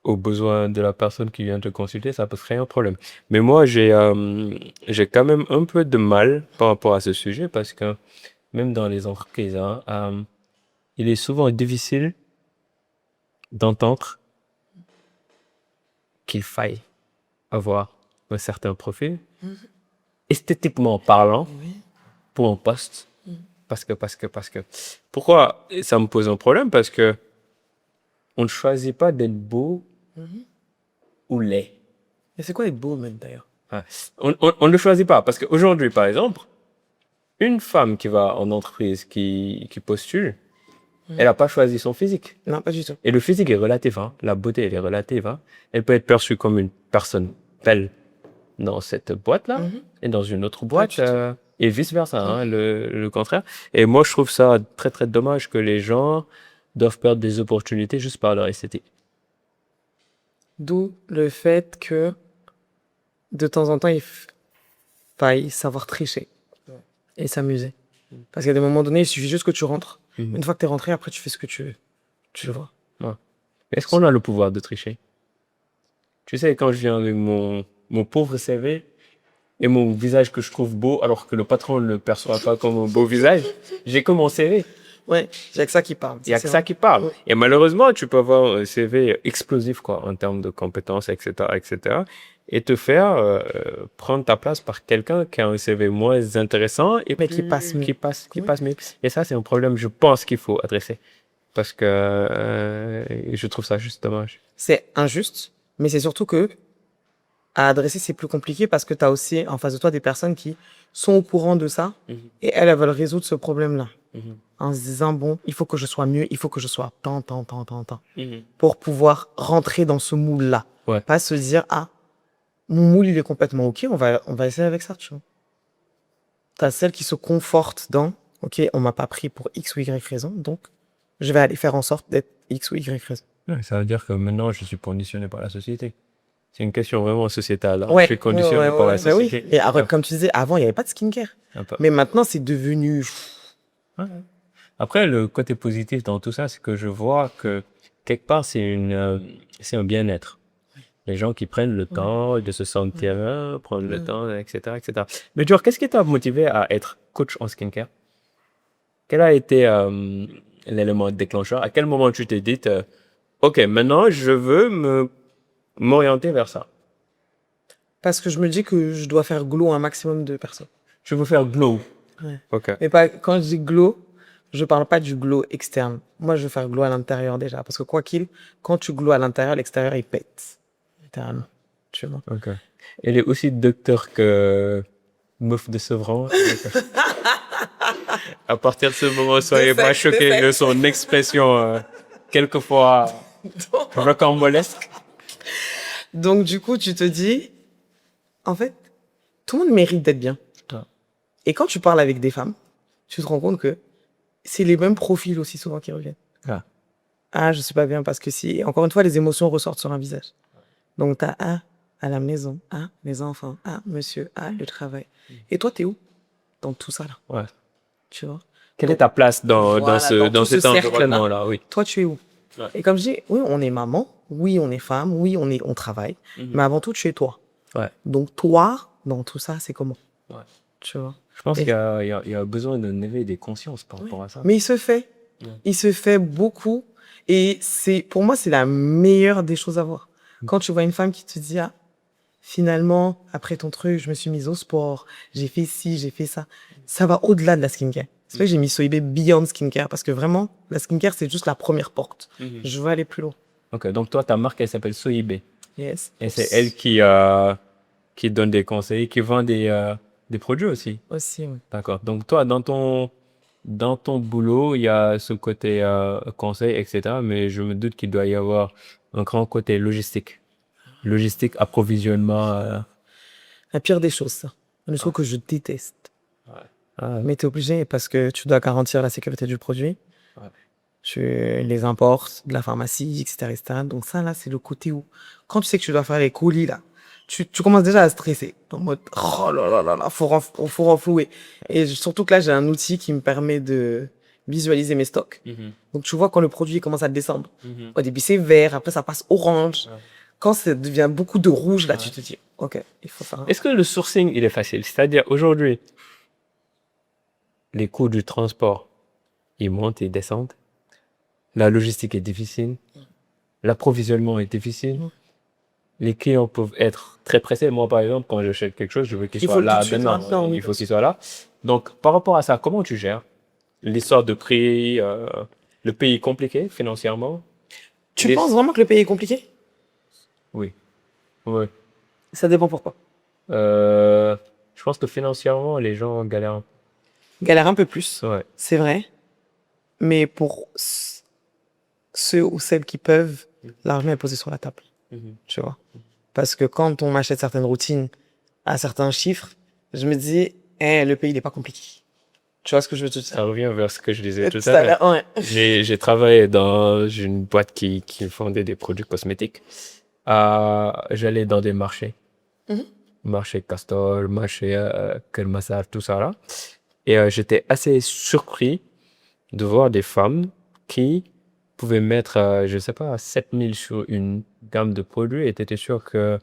aux besoins de la personne qui vient te consulter, ça peut créer un problème. Mais moi, j'ai quand même un peu de mal par rapport à ce sujet parce que même dans les entreprises, hein, il est souvent difficile d'entendre qu'il faille avoir un certain profil, esthétiquement parlant, pour un poste. Parce que, pourquoi ça me pose un problème? Parce que on ne choisit pas d'être beau ou laid. Et c'est quoi être beau, même, d'ailleurs? On ne le choisit pas. Parce qu'aujourd'hui, par exemple, une femme qui va en entreprise, qui postule, elle n'a pas choisi son physique. Non, pas du tout. Et le physique est relatif. Hein. La beauté, elle est relative. Hein. Elle peut être perçue comme une personne belle dans cette boîte-là et dans une autre boîte. Et vice-versa, hein, le contraire. Et moi, je trouve ça très, très dommage que les gens doivent perdre des opportunités juste par leur esthétique. D'où le fait que, de temps en temps, il faille savoir tricher et s'amuser. Parce qu'à des moments donnés, il suffit juste que tu rentres. Une fois que tu es rentré, après, tu fais ce que tu veux. Tu vois. Ouais. Est-ce qu'on a le pouvoir de tricher? Tu sais, quand je viens avec mon pauvre CV et mon visage que je trouve beau, alors que le patron ne le perçoit pas comme un beau visage, j'ai que mon CV. Ouais, il n'y a que ça qui parle. Il n'y a que ça qui parle. Ouais. Et malheureusement, tu peux avoir un CV explosif, quoi, en termes de compétences, etc., etc. et te faire prendre ta place par quelqu'un qui a un CV moins intéressant et Mais qui passe mieux. qui passe Oui. mieux. Et ça, c'est un problème, je pense, qu'il faut adresser. Parce que je trouve ça juste dommage. C'est injuste, mais c'est surtout que à adresser, c'est plus compliqué parce que tu as aussi en face de toi des personnes qui sont au courant de ça et elles veulent résoudre ce problème-là en se disant, bon, il faut que je sois mieux, il faut que je sois tant, pour pouvoir rentrer dans ce moule-là. Ouais. Pas se dire, ah, mon moule, il est complètement OK, on va essayer avec ça, tu vois. T'as celles qui se confortent dans, OK, on m'a pas pris pour X ou Y raison, donc je vais aller faire en sorte d'être X ou Y raison. Ouais, ça veut dire que maintenant, je suis conditionné par la société. C'est une question vraiment sociétale. Hein. Ouais, je suis conditionné par la bah oui. société. Et après, comme tu disais, avant, il n'y avait pas de skincare. Un peu. Mais maintenant, c'est devenu... Ouais. Après, le côté positif dans tout ça, c'est que je vois que quelque part, c'est un bien-être. Les gens qui prennent le temps de se sentir, prendre le temps, etc., etc. Mais Dior, qu'est-ce qui t'a motivé à être coach en skincare? Quel a été l'élément déclencheur? À quel moment tu t'es dit, OK, maintenant, je veux m'orienter vers ça. Parce que je me dis que je dois faire glow un maximum de personnes. Je veux faire glow. Ouais. OK. Mais pas, quand je dis glow, je parle pas du glow externe. Moi, je veux faire glow à l'intérieur déjà. Parce que quoi qu'il, quand tu glow à l'intérieur, l'extérieur, il pète. Littéralement. Tu vois. OK. Elle est aussi docteur que meuf de Sevran. À partir de ce moment, soyez pas choqués de son expression quelquefois rocambolesque. Donc, du coup, tu te dis, en fait, tout le monde mérite d'être bien. Ouais. Et quand tu parles avec des femmes, tu te rends compte que c'est les mêmes profils aussi souvent qui reviennent. Ah. Ah, je suis pas bien parce que si... Encore une fois, les émotions ressortent sur un visage. Donc, t'as ah, à la maison, ah, les enfants, ah, monsieur, ah, le travail. Et toi, t'es où dans tout ça, là? Ouais. Tu vois? Quelle est ta place dans tout cet ce cercle-là. environnement-là? Oui. Toi, tu es où? Ouais. Et comme je dis, oui, on est maman, oui, on est femme, oui, on travaille, mais avant tout, tu es toi. Ouais. Donc, toi, dans tout ça, c'est comment? Ouais. Tu vois? Je pense qu'il y a besoin d'un éveil des consciences par rapport à ça. Mais il se fait. Ouais. Il se fait beaucoup. Et pour moi, c'est la meilleure des choses à voir. Quand tu vois une femme qui te dit, ah, finalement, après ton truc, je me suis mise au sport, j'ai fait ci, j'ai fait ça. Ça va au-delà de la skincare. C'est vrai que j'ai mis Soybe Beyond Skincare parce que vraiment, la skincare, c'est juste la première porte. Je veux aller plus loin. Ok, donc toi, ta marque, elle s'appelle Soybe. Yes. Et c'est elle qui donne des conseils, qui vend des produits aussi. Aussi, oui. D'accord. Donc toi, dans ton boulot, il y a ce côté conseil, etc. Mais je me doute qu'il doit y avoir un grand côté logistique. Logistique, approvisionnement. La pire des choses, ça. Une chose que je déteste. Ah, Mais tu es obligé parce que tu dois garantir la sécurité du produit. Ouais. Tu les importes de la pharmacie, etc., etc. Donc ça, là, c'est le côté où, quand tu sais que tu dois faire les colis, là, tu commences déjà à stresser. En mode, oh là là là, faut renflouer. Et surtout que là, j'ai un outil qui me permet de visualiser mes stocks. Donc tu vois quand le produit commence à descendre. Au début, c'est vert, après ça passe orange. Ouais. Quand ça devient beaucoup de rouge, là, tu te dis, OK, il faut faire un... Est-ce que le sourcing, il est facile? C'est-à-dire, aujourd'hui, les coûts du transport, ils montent et descendent. La logistique est difficile. L'approvisionnement est difficile. Les clients peuvent être très pressés. Moi, par exemple, quand j'achète quelque chose, je veux qu'il Il soit faut là tout de suite, maintenant. maintenant, oui, Il faut bien qu'il soit là. Donc, par rapport à ça, comment tu gères l'histoire de prix, le pays compliqué financièrement? Tu penses vraiment que le pays est compliqué? Oui. Oui. Ça dépend pourquoi. Je pense que financièrement, les gens galèrent un Galère un peu plus, peu. Ouais. c'est vrai. Mais pour ceux ou celles qui peuvent, l'argent est posé sur la table. Tu vois. Parce que quand on m'achète certaines routines à certains chiffres, je me dis, le pays n'est pas compliqué. Tu vois ce que je veux te dire? Ça revient vers ce que je disais tout Tout à à l'heure. l'heure, ouais. J'ai travaillé dans une boîte qui vendait des produits cosmétiques. J'allais dans des marchés. Marché Castor, marché Kermassar, tout ça là. Et j'étais assez surpris de voir des femmes qui pouvaient mettre, je sais pas, 7000 sur une gamme de produits et tu étais sûr que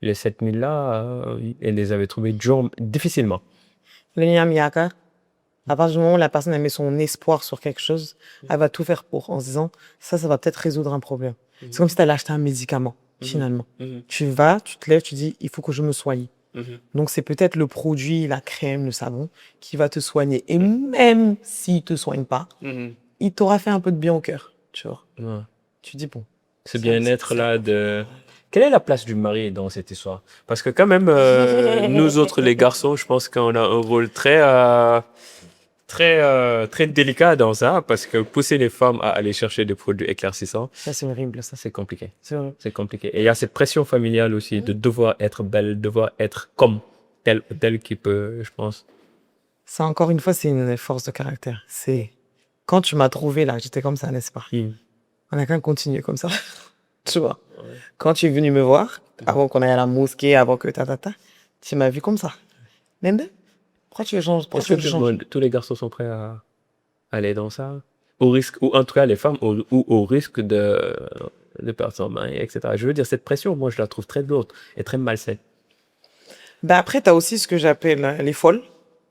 les 7000 là, elles les avaient trouvés difficilement. Le Nyamiyaka, à partir du moment où la personne a mis son espoir sur quelque chose, elle va tout faire pour, en se disant, ça va peut-être résoudre un problème. C'est comme si tu allais acheter un médicament. finalement. Mhm. Tu vas, tu te lèves, tu dis, il faut que je me soigne. Mhm. Donc, c'est peut-être le produit, la crème, le savon qui va te soigner. Et même s'il te soigne pas, Mhm. il t'aura fait un peu de bien au cœur, tu vois. Ouais. Tu dis, bon. Ce ça, bien-être c'est- là de... Quelle est la place du mari dans cette histoire? Parce que quand même, nous autres les garçons, je pense qu'on a un rôle très délicat dans ça, parce que pousser les femmes à aller chercher des produits éclaircissants, Ça, c'est horrible, ça. c'est compliqué. C'est horrible. C'est compliqué. Et il y a cette pression familiale aussi de devoir être belle, devoir être comme tel qui peut, je pense. Ça, encore une fois, c'est une force de caractère. C'est quand tu m'as trouvé là, j'étais comme ça, n'est-ce pas? On a qu'à continuer comme ça. Tu vois. Quand tu es venu me voir, avant qu'on aille à la mosquée, avant que tu m'as vu comme ça. Nende, pourquoi tu changes? Pourquoi Est-ce tu que veux que je change? tous les garçons sont prêts à aller dans ça? Au risque, ou en tout cas les femmes, au risque de perdre son mari, etc. Je veux dire, cette pression, moi, je la trouve très lourde et très malsaine. Ben après, tu as aussi ce que j'appelle les folles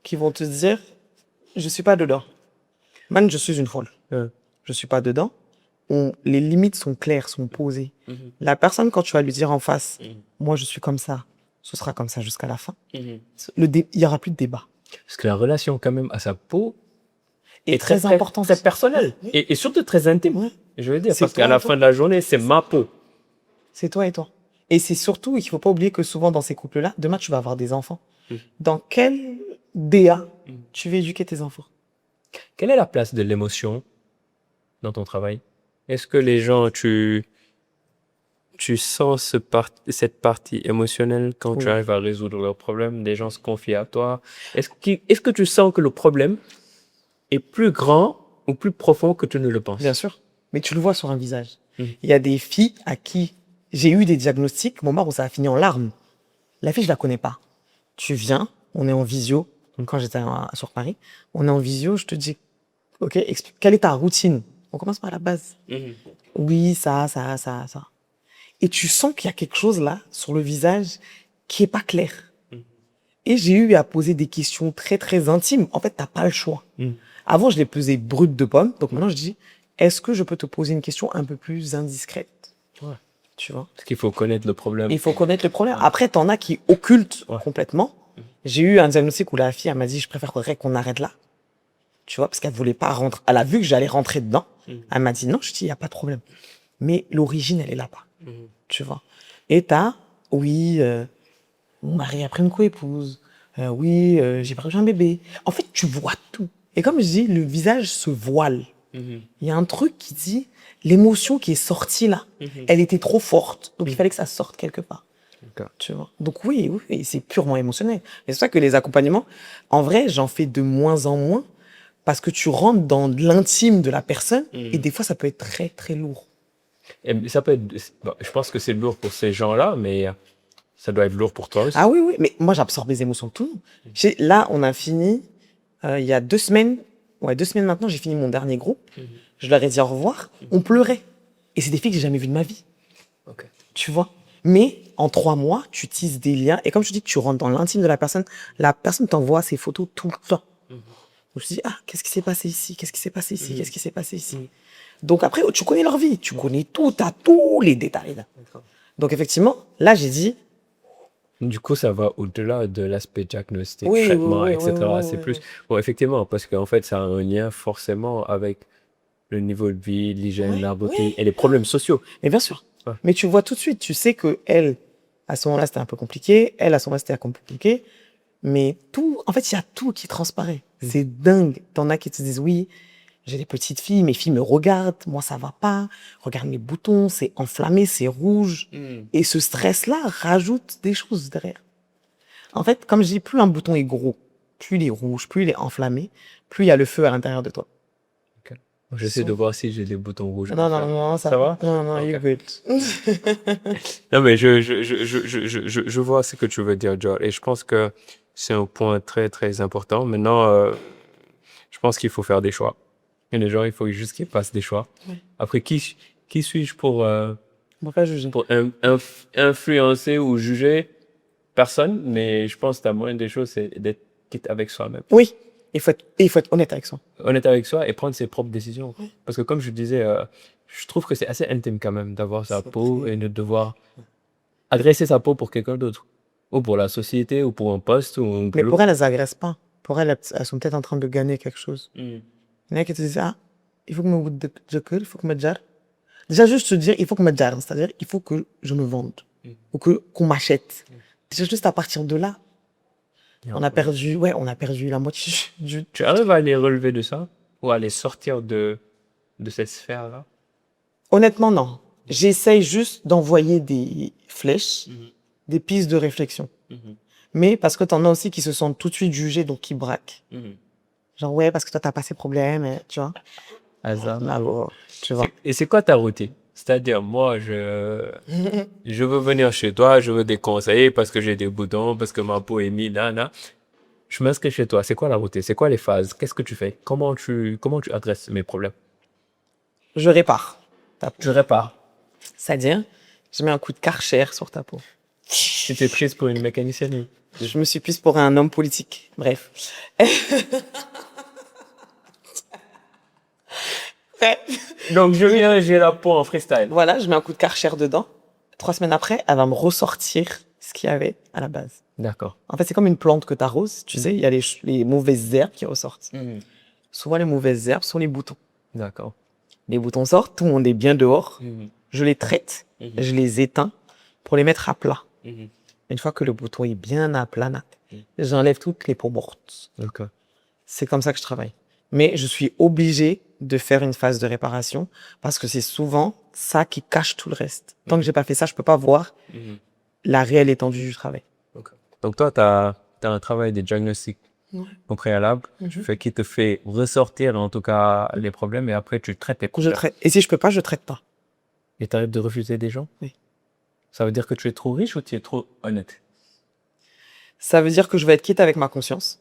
qui vont te dire, je suis pas dedans. Man, je suis une folle. Je suis pas dedans. Les limites sont claires, sont posées. La personne, quand tu vas lui dire en face, moi, je suis comme ça, ce sera comme ça jusqu'à la fin. Il y aura plus de débat. Parce que la relation, quand même, à sa peau Et très important. C'est personnel. Et surtout très intime. Ouais. Je veux dire, C'est parce qu'à toi, la toi. fin de la journée, c'est ma peau. C'est toi et toi. Et c'est surtout, il faut pas oublier que souvent dans ces couples-là, demain tu vas avoir des enfants. Dans quel DA tu veux éduquer tes enfants? Quelle est la place de l'émotion dans ton travail? Est-ce que les gens, tu sens cette partie émotionnelle quand tu Oui. arrives à résoudre leurs problèmes? Des gens se confient à toi. Est-ce que tu sens que le problème est plus grand ou plus profond que tu ne le penses? Bien sûr. Mais tu le vois sur un visage. Il y a des filles à qui j'ai eu des diagnostics, mon où ça a fini en larmes. La fille, je la connais pas. Tu viens, on est en visio. Quand j'étais sur Paris, on est en visio, je te dis, ok, explique, quelle est ta routine? On commence par la base. Oui, ça. Et tu sens qu'il y a quelque chose là, sur le visage, qui est pas clair. Et j'ai eu à poser des questions très, très intimes. En fait, t'as pas le choix. Avant, je les pesais brutes de pommes. Donc maintenant, je dis, est-ce que je peux te poser une question un peu plus indiscrète? Ouais. Tu vois? Parce qu'il faut connaître le problème. Il faut connaître le problème. Après, t'en as qui occultent complètement. J'ai eu un diagnostic où la fille, elle m'a dit, je préférerais qu'on arrête là. Tu vois, parce qu'elle voulait pas rentrer. Elle a vu que j'allais rentrer dedans. Elle m'a dit, non, je dis, il n'y a pas de problème. Mais l'origine, elle est là-bas. Tu vois? Et oui, mon mari a pris une coépouse. Oui, j'ai perdu un bébé. En fait, tu vois tout. Et comme je dis, le visage se voile. Il y a un truc qui dit, l'émotion qui est sortie là, elle était trop forte. Donc, il fallait que ça sorte quelque part. D'accord. Tu vois. Donc oui, c'est purement émotionnel. Et c'est pour ça que les accompagnements, en vrai, j'en fais de moins en moins parce que tu rentres dans l'intime de la personne et des fois, ça peut être très, très lourd. Et ça peut être, bon, je pense que c'est lourd pour ces gens-là, mais ça doit être lourd pour toi aussi. Ah oui, mais moi, j'absorbe les émotions de tout le monde. Là, on a fini, il y a 2 semaines, 2 semaines maintenant, j'ai fini mon dernier groupe. Je leur ai dit au revoir, on pleurait. Et c'est des filles que j'ai jamais vues de ma vie. Ok. Tu vois. Mais en 3 mois, tu tisses des liens. Et comme je te dis, tu rentres dans l'intime de la personne t'envoie ses photos tout le temps. Donc, je te dis, qu'est-ce qui s'est passé ici? Qu'est-ce qui s'est passé ici? Qu'est-ce qui s'est passé ici? Donc après, tu connais leur vie. Tu connais tout, t'as tous les détails. Là. Donc effectivement, là, j'ai dit... Du coup, ça va au-delà de l'aspect diagnostic, Oui, traitement, oui, etc. oui, C'est oui, plus... oui. Bon, effectivement, parce qu'en fait, ça a un lien forcément avec le niveau de vie, l'hygiène, Oui, la beauté oui. et les problèmes sociaux. Mais bien sûr. Ouais. Mais tu vois tout de suite, tu sais que elle, à ce moment-là, c'était un peu compliqué. Elle, à ce moment-là, c'était compliqué. Mais tout, en fait, il y a tout qui transparaît. C'est dingue. T'en as qui te disent, oui, j'ai des petites filles, mes filles me regardent, moi, ça va pas. Regarde mes boutons, c'est enflammé, c'est rouge. Et ce stress-là rajoute des choses derrière. En fait, comme je dis, plus un bouton est gros, plus il est rouge, plus il est enflammé, plus il y a le feu à l'intérieur de toi. J'essaie de voir si j'ai des boutons rouges. Non, Ça va? Non, you're good. Non, mais je vois ce que tu veux dire, George. Et je pense que c'est un point très, très important. Maintenant, je pense qu'il faut faire des choix. Et les gens, il faut juste qu'ils fassent des choix. Oui. Après, qui suis-je pour Pas juger. influencer ou juger? Personne, mais je pense que la moindre des choses, c'est d'être quitte avec soi-même. Oui, il faut être honnête avec soi. Honnête avec soi et prendre ses propres décisions. Parce que comme je disais, je trouve que c'est assez intime quand même d'avoir sa peau et de devoir agresser sa peau pour quelqu'un d'autre. Ou pour la société, ou pour un poste, ou un Mais boulot. pour elles agressent pas. Pour elles sont peut-être en train de gagner quelque chose. Mm. Il y en a qui te disent, ah, il faut que me il faut que me gère. Déjà, juste se dire, il faut que me gère. C'est-à-dire, il faut que je me vende. Ou qu'on m'achète. Déjà, juste à partir de là, on a perdu la moitié du... Tu arrives à les relever de ça? Ou à les sortir de cette sphère-là? Honnêtement, non. J'essaye juste d'envoyer des flèches, des pistes de réflexion. Mais parce que t'en as aussi qui se sentent tout de suite jugés, donc qui braquent. Genre, ouais, parce que toi, t'as pas ces problèmes, tu vois. Hasard. Ah, bon, tu vois. Et c'est quoi ta routine? C'est-à-dire, moi, je veux venir chez toi, je veux des conseils parce que j'ai des boutons, parce que ma peau est mise, là. Je m'inscris chez toi. C'est quoi la routine? C'est quoi les phases? Qu'est-ce que tu fais? Comment tu adresses mes problèmes? Je répare ta peau. Je répare. C'est-à-dire, je mets un coup de Karcher sur ta peau. Tu t'es prise pour une mécanicienne. Je me suis prise pour un homme politique. Bref. Donc, je viens, j'ai la peau en freestyle. Voilà, je mets un coup de Karcher dedans. 3 semaines après, elle va me ressortir ce qu'il y avait à la base. D'accord. En fait, c'est comme une plante que tu arroses. Tu sais, il y a les mauvaises herbes qui ressortent. Souvent, les mauvaises herbes sont les boutons. D'accord. Les boutons sortent, tout le monde est bien dehors. Je les traite, je les éteins pour les mettre à plat. Une fois que le bouton est bien à plat, j'enlève toutes les peaux mortes. D'accord. C'est comme ça que je travaille. Mais je suis obligé de faire une phase de réparation parce que c'est souvent ça qui cache tout le reste. Tant que j'ai pas fait ça, je peux pas voir la réelle étendue du travail. Okay. Donc toi, tu as un travail de diagnostic au préalable, qui te fait ressortir en tout cas les problèmes et après tu traites les Je problèmes. traite. Et si je peux pas, je traite pas. Et tu arrêtes de refuser des gens? Oui. Ça veut dire que tu es trop riche ou tu es trop honnête? Ça veut dire que je vais être quitte avec ma conscience.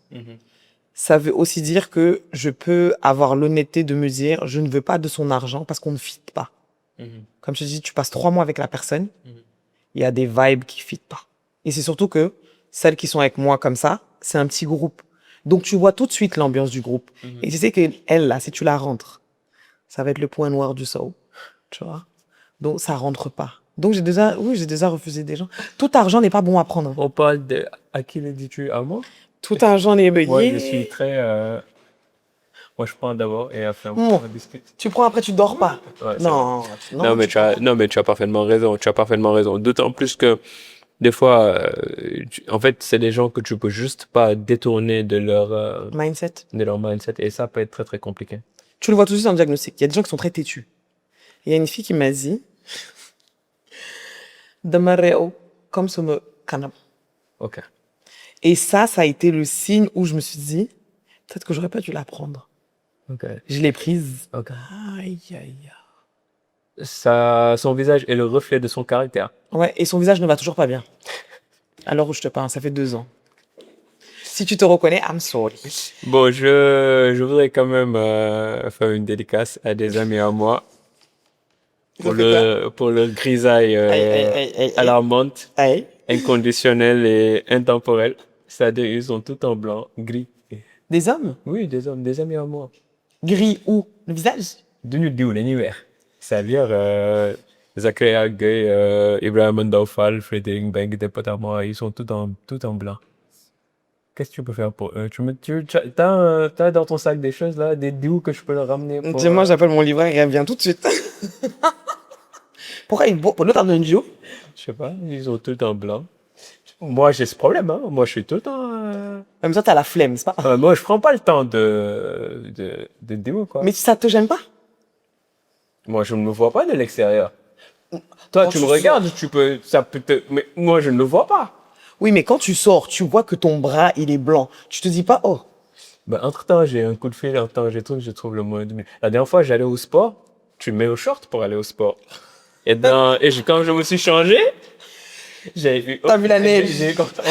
Ça veut aussi dire que je peux avoir l'honnêteté de me dire, je ne veux pas de son argent parce qu'on ne fit pas. Comme je te dis, tu passes 3 mois avec la personne, il y a des vibes qui fit pas. Et c'est surtout que celles qui sont avec moi comme ça, c'est un petit groupe. Donc tu vois tout de suite l'ambiance du groupe. Et tu sais qu'elle, là, si tu la rentres, ça va être le point noir du saut. Tu vois? Donc ça rentre pas. Donc j'ai déjà refusé des gens. Tout argent n'est pas bon à prendre. On parle de... À qui le dis-tu? À moi? Tout argent n'est pas Moi, je suis très... Moi, je prends d'abord et après, on discute. Tu prends après, tu dors pas. Ouais, Non, non, mais tu as parfaitement raison. Tu as parfaitement raison. D'autant plus que des fois, en fait, c'est des gens que tu peux juste pas détourner de leur mindset et ça peut être très très compliqué. Tu le vois tout de suite dans le diagnostic. Il y a des gens qui sont très têtus. Il y a une fille qui m'a dit Damareo comme ce me canam. Ok. Et ça a été le signe où je me suis dit peut-être que j'aurais pas dû la prendre. Ok. Je l'ai prise. Ok. Aïe, aïe. Son visage est le reflet de son caractère. Ouais, et son visage ne va toujours pas bien. Alors où je te parle, ça fait 2 ans. Si tu te reconnais, I'm sorry. Bon, je voudrais quand même faire une dédicace à des amis à moi pour le grisaille alarmante, inconditionnel et intemporel. C'est-à-dire ils sont tout en blanc, gris. Des hommes? Oui, des hommes, des amis à moi. Gris où? Le visage? Duñu diw la ñuy weex. C'est-à-dire Zakaria Gueye, Ibrahima Ndaw Fall, Frédéric Mbengue, des potes à moi, ils sont tout en blanc. Qu'est-ce que tu peux faire pour eux? T'as dans ton sac des choses là, des diws que je peux leur ramener pour... Dis-moi, j'appelle mon livreur, il revient tout de suite. Pourquoi pour l'autre, t'as un duo? Je sais pas, ils sont tout en blanc. Moi, j'ai ce problème, hein. Moi, je suis tout le temps... Même ça, t'as la flemme, c'est pas? moi, je prends pas le temps de démo, quoi. Mais ça te gêne pas? Moi, je ne me vois pas de l'extérieur. Toi, tu me regardes, ça peut te... Mais moi, je ne le vois pas. Oui, mais quand tu sors, tu vois que ton bras, il est blanc. Tu te dis pas, oh. Ben, entre-temps, j'ai un coup de fil, entre-temps, je trouve le mot. La dernière fois, j'allais au sport, tu mets au short pour aller au sport. Et quand je me suis changé, j'ai vu... T'as vu la neige? J'ai contente.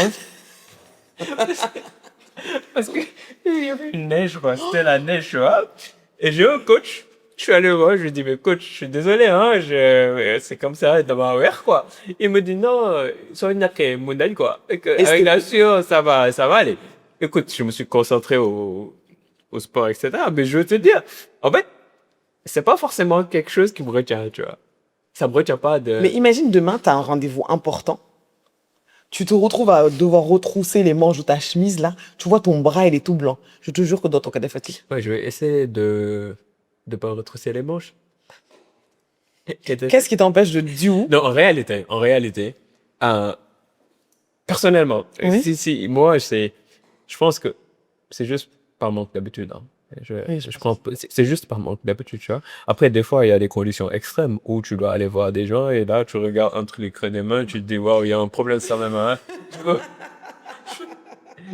Parce que il y avait une neige, quoi. C'était la neige, tu vois. Et j'ai un coach. Je suis allé voir, je lui ai dit, mais coach, je suis désolé, hein, c'est comme ça, dans ma wear, quoi. Il me dit, non, ça n'a qu'un modèle, quoi. Avec la sueur, ça va aller. Écoute, je me suis concentré au sport, etc. Mais je veux te dire, en fait, c'est pas forcément quelque chose qui me retient, tu vois. Ça me retient pas de... Mais imagine demain, tu as un rendez-vous important. Tu te retrouves à devoir retrousser les manches de ta chemise, là. Tu vois, ton bras, il est tout blanc. Je te jure que dans ton cas de fatigue. Ouais, je vais essayer de pas retrousser les manches. Qu'est-ce qui t'empêche de dire où? Non, en réalité, euh, personnellement, Oui. moi, je pense que c'est juste par manque d'habitude. Hein. Oui, je Je prends, c'est juste par manque d'habitude, tu vois. Après, des fois, il y a des conditions extrêmes où tu dois aller voir des gens et là, tu regardes entre les creux des mains, tu te dis, waouh, il y a un problème sur mes mains.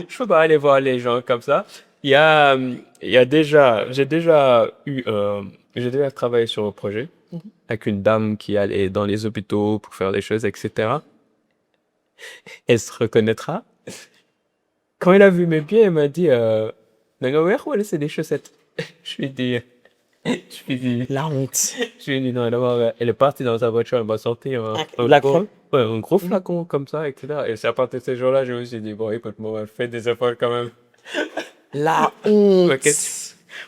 Je peux pas aller voir les gens comme ça. J'ai déjà travaillé sur un projet avec une dame qui allait dans les hôpitaux pour faire des choses, etc. Elle se reconnaîtra. Quand elle a vu mes pieds, elle m'a dit, Nanga, ouais, c'est des chaussettes. Je lui ai dit, je lui ai dit, La honte. je lui ai dit, non, d'abord, elle est partie dans sa voiture, elle m'a sorti un Flacon. un gros flacon comme ça, etc. Et c'est à partir de ces jours-là, je me suis dit, bon, écoute, moi, fais des efforts quand même. La honte. Ouais,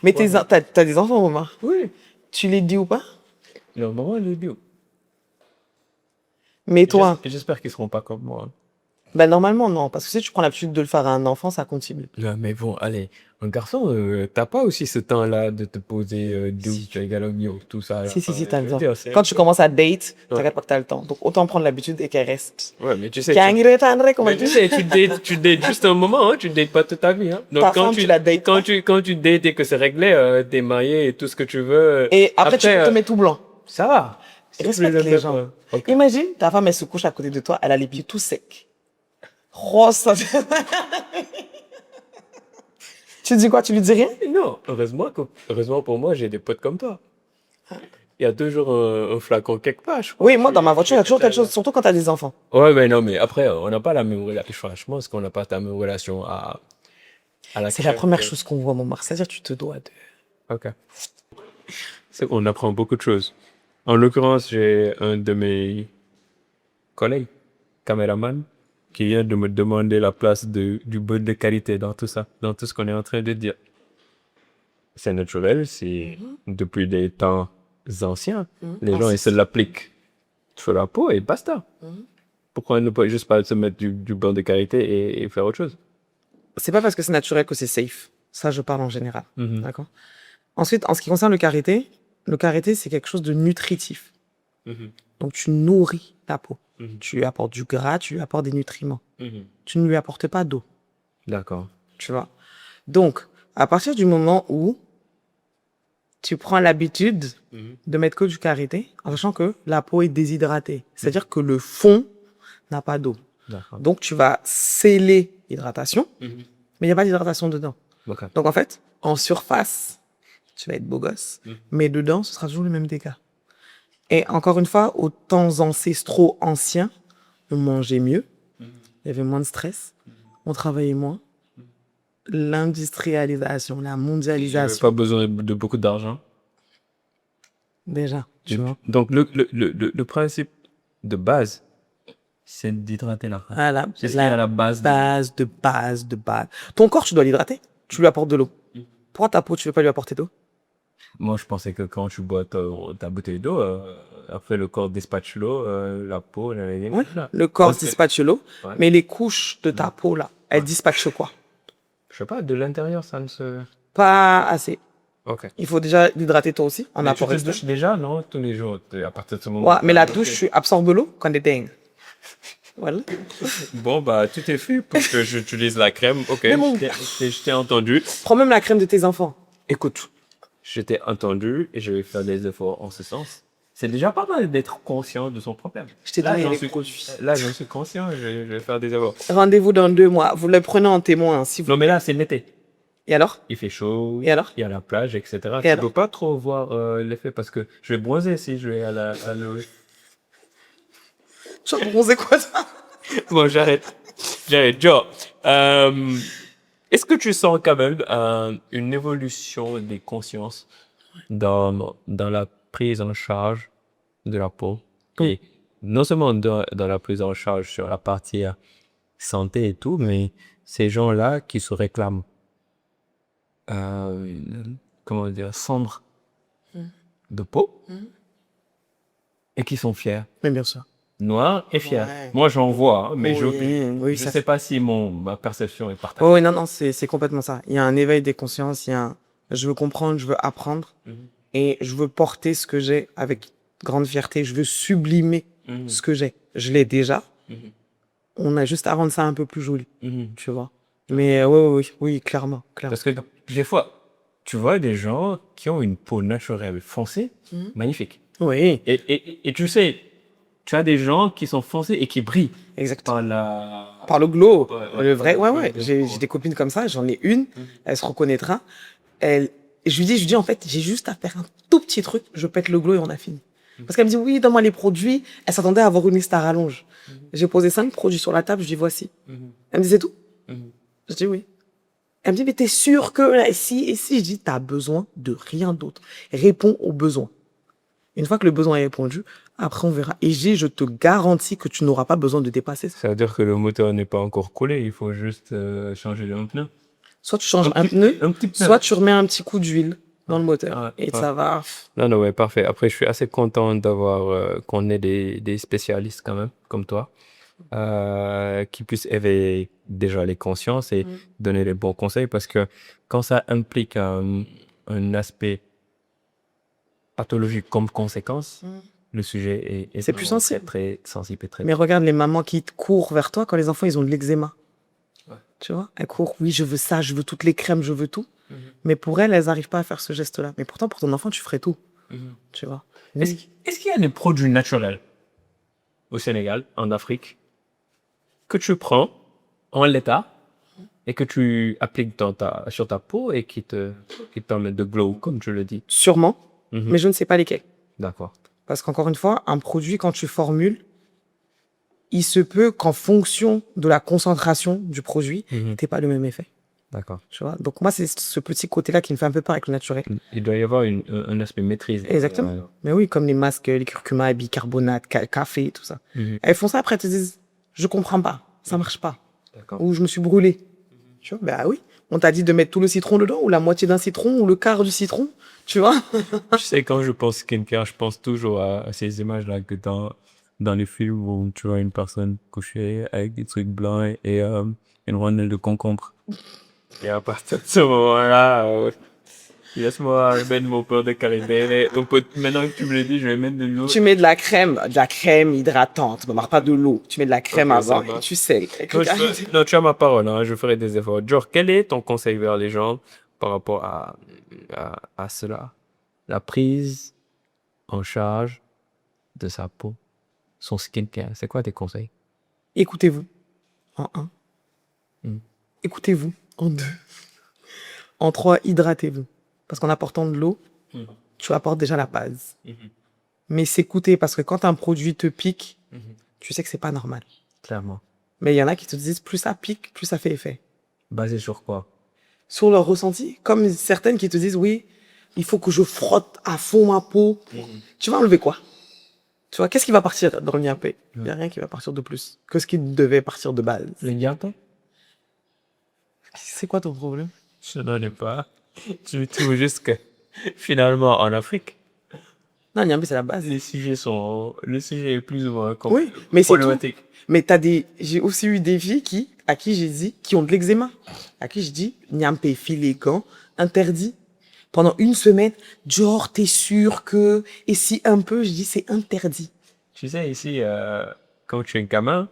Mais t'as des enfants, maman. Oui. Tu les dis ou pas? Le moment, elle le dit. Mais toi, J'espère qu'ils seront pas comme moi. ben normalement, non. Parce que si tu prends l'habitude de le faire à un enfant, ça continue. Là, mais bon, allez, un garçon, t'as pas aussi ce temps-là de te poser Si. tu égal au mio, tout ça. Là. Si, Je t'as le veux temps. dire, Quand tu commences à date, Ouais. t'inquiète pas que t'as le temps. Donc, autant prendre l'habitude et qu'elle reste. Ouais, mais tu sais, Comment mais tu sais, tu dates juste un moment, hein, tu dates pas toute ta vie. Hein. Donc, Ta femme, tu la dates pas. quand tu dates et que c'est réglé, t'es marié et tout ce que tu veux. Et après, tu te euh, mets tout blanc. ça va. Respecte les gens. Ok. Imagine, ta femme, elle se couche à côté de toi, elle a les pieds tout secs. Oh, ça... Tu dis quoi? Tu lui dis rien? Non, heureusement pour moi, j'ai des potes comme toi. Il y a toujours un flacon quelque part, je crois. Oui, moi, dans ma voiture, il y a toujours quelque chose, surtout quand t'as des enfants. Ouais, mais non, mais après, on n'a pas la même relation. Franchement, est-ce qu'on n'a pas la même relation à la C'est la crème première que- chose qu'on voit, mon C'est-à-dire, tu te dois de... Ok. C'est qu'on apprend beaucoup de choses. En l'occurrence, j'ai un de mes collègues, caméraman, qui vient de me demander la place du beurre de qualité dans tout ça, dans tout ce qu'on est en train de dire. C'est naturel, c'est depuis des temps anciens. Les gens, ils se l'appliquent sur la peau et basta. Pourquoi ne pas juste pas se mettre du beurre de qualité et faire autre chose? C'est pas parce que c'est naturel que c'est safe. Ça, je parle en général. Mhm. D'accord? Ensuite, en ce qui concerne le karité, c'est quelque chose de nutritif. Mhm. Donc, tu nourris ta peau. Mhm. Tu lui apportes du gras, tu lui apportes des nutriments. Mhm. Tu ne lui apportes pas d'eau. D'accord. Tu vois? Donc, à partir du moment où tu prends l'habitude Mhm. de mettre que du karité, en sachant que la peau est déshydratée, c'est-à-dire que le fond n'a pas d'eau. D'accord. Donc, tu vas sceller l'hydratation, Mhm. mais il n'y a pas d'hydratation dedans. Ok. Donc, en fait, en surface, tu vas être beau gosse, mais dedans, ce sera toujours le même dégât. Et encore une fois, aux temps ancestraux anciens, on mangeait mieux, il y avait moins de stress, on travaillait moins. L'industrialisation, la J'avais mondialisation, pas besoin de beaucoup d'argent. déjà, tu vois. Donc, le principe de base, c'est d'hydrater la femme. Voilà, C'est ce qui est à la base. de base. Ton corps, tu dois l'hydrater. Tu lui apportes de l'eau. Pourquoi ta peau, tu veux pas lui apporter d'eau? Moi, je pensais que quand tu bois ta bouteille d'eau, après le corps dispatche l'eau, la peau, Ouais. là. Le corps Ok. dispatche l'eau, Ouais. mais les couches de ta peau, là, elles dispatchent quoi? Je sais pas, de l'intérieur, ça ne se... Pas assez. Ok. Il faut déjà l'hydrater toi aussi, en Mais tu apport te externe. douches déjà, non? Tous les jours, à partir de ce moment. Ouais, mais la douche, tu absorbes l'eau quand t'es dingue. Voilà. Bon, bah, tout est fait pour que j'utilise la crème. Ok, Mais bon. je t'ai entendu. Prends même la crème de tes enfants. Écoute, je t'ai entendu et je vais faire des efforts en ce sens. C'est déjà pas mal d'être conscient de son problème. Je t'ai Là, donné j'en les suis, produits. là, j'en suis conscient, je vais faire des efforts. Rendez-vous dans 2 mois. Vous le prenez en témoin. Si vous... Non, mais là, c'est l'été. Et alors? Il fait chaud. Et alors? Il y a la plage, etc. Et Tu alors? peux pas trop voir l'effet parce que je vais bronzer si je vais à l'eau. Tu vas bronzer quoi, ça? Bon, j'arrête. Joe, est-ce que tu sens quand même une évolution des consciences dans la prise en charge de la peau? Et non seulement dans la prise en charge sur la partie santé et tout, mais ces gens-là qui se réclament, comment dire, cendre de peau et qui sont fiers. Mais bien sûr. Noirs et fiers. Ouais. Moi, j'en vois, hein, mais Oui, je ça sais pas si ma perception est partagée. Oh, oui, non, non, c'est complètement ça. Il y a un éveil des consciences, il y a un je veux comprendre, je veux apprendre et je veux porter ce que j'ai avec grande fierté. Je veux sublimer ce que j'ai. Je l'ai déjà. On a juste à rendre ça un peu plus joli, tu vois. Mais oui, clairement. Parce que des fois, tu vois des gens qui ont une peau naturelle foncée, magnifique. Oui, Et tu sais, tu as des gens qui sont foncés et qui brillent exactement. par Par le glow, Ouais, le vrai. Ouais, ouais, ouais. le J'ai glow. des copines comme ça. J'en ai une. Elle se reconnaîtra. Je lui dis, en fait, j'ai juste à faire un tout petit truc. Je pète le glow et on a fini. Parce qu'elle me dit, oui, donne-moi les produits. Elle s'attendait à avoir une liste à rallonge. J'ai posé 5 produits sur la table. Je dis, voici. Elle me dit, c'est tout? Je dis, oui. Elle me dit, mais t'es sûr que là, si? Je dis, t'as besoin de rien d'autre. Réponds aux besoins. Une fois que le besoin est répondu, après on verra. Et je te garantis que tu n'auras pas besoin de dépasser ça. Ça veut dire que le moteur n'est pas encore coulé, il faut juste changer un pneu. Soit tu changes un pneu, un petit pneu. soit tu remets un petit coup d'huile dans le moteur. Ouais, Et ouais. ça va. Non, ouais, parfait. Après, je suis assez content d'avoir qu'on ait des spécialistes quand même, comme toi, qui puissent éveiller déjà les consciences et donner les bons conseils, parce que quand ça implique un aspect pathologique comme conséquence, le sujet est C'est plus sensible. très sensible et très. Mais regarde les mamans qui courent vers toi quand les enfants ils ont de l'eczéma. Ouais. Tu vois, elles courent, oui, je veux ça, je veux toutes les crèmes, je veux tout. Mais pour elles n'arrivent pas à faire ce geste-là. Mais pourtant, pour ton enfant, tu ferais tout. Tu vois. Est-ce qu'il y a des produits naturels au Sénégal, en Afrique, que tu prends en l'état et que tu appliques sur ta peau et qui te permettent de glow, comme tu le dis? Sûrement, mais je ne sais pas lesquels. D'accord. Parce qu'encore une fois, un produit, quand tu formules, il se peut qu'en fonction de la concentration du produit, t'aies pas le même effet. D'accord. Tu vois. Donc moi, c'est ce petit côté-là qui me fait un peu peur avec le naturel. Il doit y avoir un aspect maîtrisé. Exactement. Mais oui, comme les masques, les curcuma, bicarbonate, café, tout ça. Elles font ça, après elles te disent, je comprends pas, ça marche pas. D'accord. Ou je me suis brûlé. Tu vois, bah oui. On t'a dit de mettre tout le citron dedans, ou la moitié d'un citron, ou le quart du citron. Tu vois. Tu sais, quand je pense skincare, je pense toujours à ces images-là que dans les films où tu vois une personne couchée avec des trucs blancs et une rondelle de concombre. Et à partir de ce moment-là, laisse-moi mettre mon peur de caribé. Donc, maintenant que tu me l'as dit, je vais mettre de l'eau. Tu mets de la crème hydratante, mais pas de l'eau. Tu mets de la crème Ok, avant ça va. et tu sels. Non, tu as ma parole, hein, je ferai des efforts. Genre, quel est ton conseil vers les gens par rapport à cela? La prise en charge de sa peau, son skincare. C'est quoi tes conseils? Écoutez-vous. En 1. Écoutez-vous. En 2. En 3, hydratez-vous. Parce qu'en apportant de l'eau, tu apportes déjà la base. Mais s'écouter, parce que quand un produit te pique, tu sais que c'est pas normal. Clairement. Mais il y en a qui te disent, plus ça pique, plus ça fait effet. Basé sur quoi? Sur leur ressenti. Comme certaines qui te disent, oui, il faut que je frotte à fond ma peau. Tu vas enlever quoi? Tu vois, qu'est-ce qui va partir dans le niapé? Il n'y a rien qui va partir de plus que ce qui devait partir de base. Le diamant? C'est quoi ton problème? Je n'en ai pas. Je trouve juste que finalement, en Afrique, Non, le niapé, c'est la base. le sujet est plus ou moins Oui, mais c'est tout. problématique. Mais j'ai aussi eu des filles à qui j'ai dit, qui ont de l'eczéma, à qui je dis, niampé, filet, gants, interdit. Pendant une semaine, genre, t'es sûr que, et si un peu, je dis, c'est interdit. Tu sais, ici, quand tu es un gamin,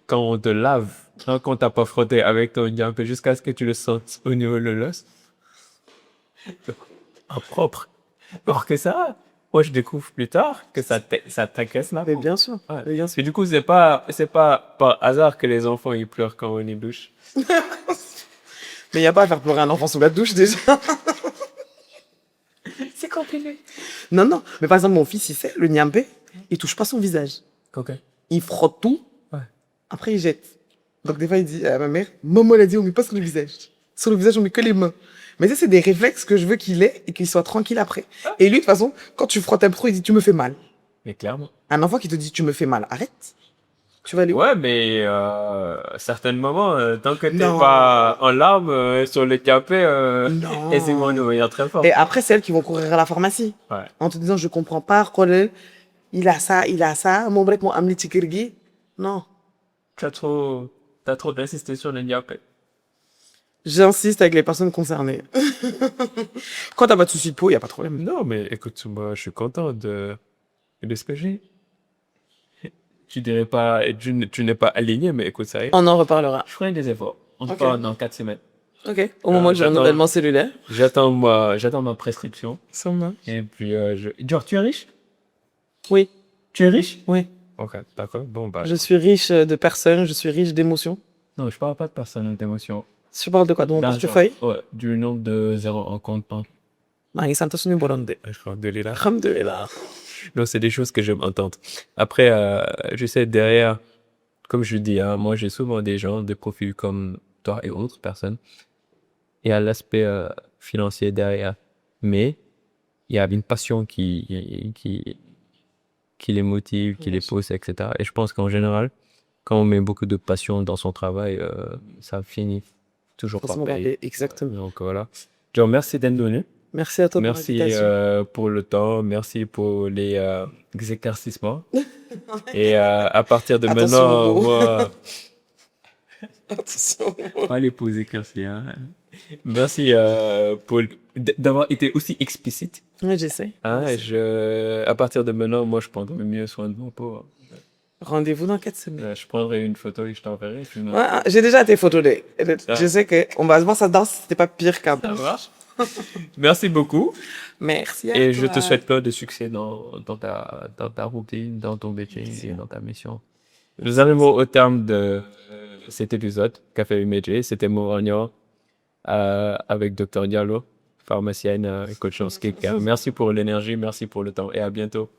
quand on te lave, hein, quand t'as pas frotté avec ton diamant jusqu'à ce que tu le sentes au niveau de l'os, propre. Alors que ça, moi, je découvre plus tard que ça t'agresse la Mais peau. bien sûr. Ouais. Mais bien sûr. Et du coup, c'est pas par hasard que les enfants, ils pleurent quand on y douche. Mais il n'y a pas à faire pleurer un enfant sous la douche, déjà. C'est compliqué. Non, non. Mais par exemple, mon fils, il sait, le niampé, il touche pas son visage. Ok. Il frotte tout. Ouais. Après, il jette. Donc, des fois, il dit à ma mère, maman, elle a dit, on met pas sur le visage. Sur le visage, on met que les mains. Mais ça, c'est des réflexes que je veux qu'il ait et qu'il soit tranquille après. Et lui, de toute façon, quand tu frottes un peu trop, il dit, tu me fais mal. Mais clairement. Un enfant qui te dit, tu me fais mal, arrête. Tu vas aller où? Ouais, mais à certains moments, tant que t'es Non. pas en larmes sur le canapé, Non. essaie-moi de venir très fort. Et après, c'est elles qui vont courir à la pharmacie. Ouais. En te disant, je comprends pas, Kholel, il a ça, mon break, mon amni tikirgi. Non. T'as trop d'insister sur le canapé. J'insiste avec les personnes concernées. Quand t'as pas de soucis de peau, il n'y a pas de problème. Non, mais écoute, moi, je suis content de ce que j'ai. Tu dirais pas, tu n'es pas aligné, mais écoute, ça y est. On en reparlera. Je ferai des efforts. On se Ok. parle dans 4 semaines. Ok. Au moment où j'ai un j'attends. renouvellement cellulaire. J'attends ma prescription. Ça marche. Et puis, genre, tu es riche? Oui. Tu es riche? Oui. Ok, d'accord. Bon, bah. Je suis riche de personnes, je suis riche d'émotions. Non, je parle pas de personne d'émotion. Tu parles de quoi? De mon D'argent. portefeuille? Ouais, du nombre de zéros en compte. Marie Santos Nuborande. Alhamdulillah. Alhamdulillah. Non, c'est des choses que j'aime entendre. Après, je sais, derrière, comme je dis, hein, moi, j'ai souvent des gens, des profils comme toi et autres personnes. Il y a l'aspect financier derrière. Mais il y a une passion qui les motive, qui les pousse, etc. Et je pense qu'en général, quand on met beaucoup de passion dans son travail, ça finit toujours par Forcément payer. payer, exactement. Donc voilà. Genre, merci d'être venu. Merci à toi pour Merci l'invitation. pour le temps. Merci pour les éclaircissements. Et à partir de Attention maintenant, aux mots. moi, Attention. pas les poser éclaircies. Hein. Merci pour d'avoir été aussi explicite. Oui, j'essaie. Hein, à partir de maintenant, moi, je prendrai mieux soin de mon peau. Rendez-vous dans 4 semaines. Je prendrai une photo et je t'enverrai. Ouais, j'ai déjà tes photos. Ah. Je sais qu'on va se voir ça danse, c'était pas pire qu'avant. Ça marche. Merci beaucoup. Merci à Et toi. je te souhaite plein de succès dans ta routine, dans ton métier et dans ta mission. Nous arrivons au terme de cet épisode Café Imagé. C'était Moragnan avec Dr Diallo, pharmacienne et coach en skincare. Merci pour l'énergie, merci pour le temps et à bientôt.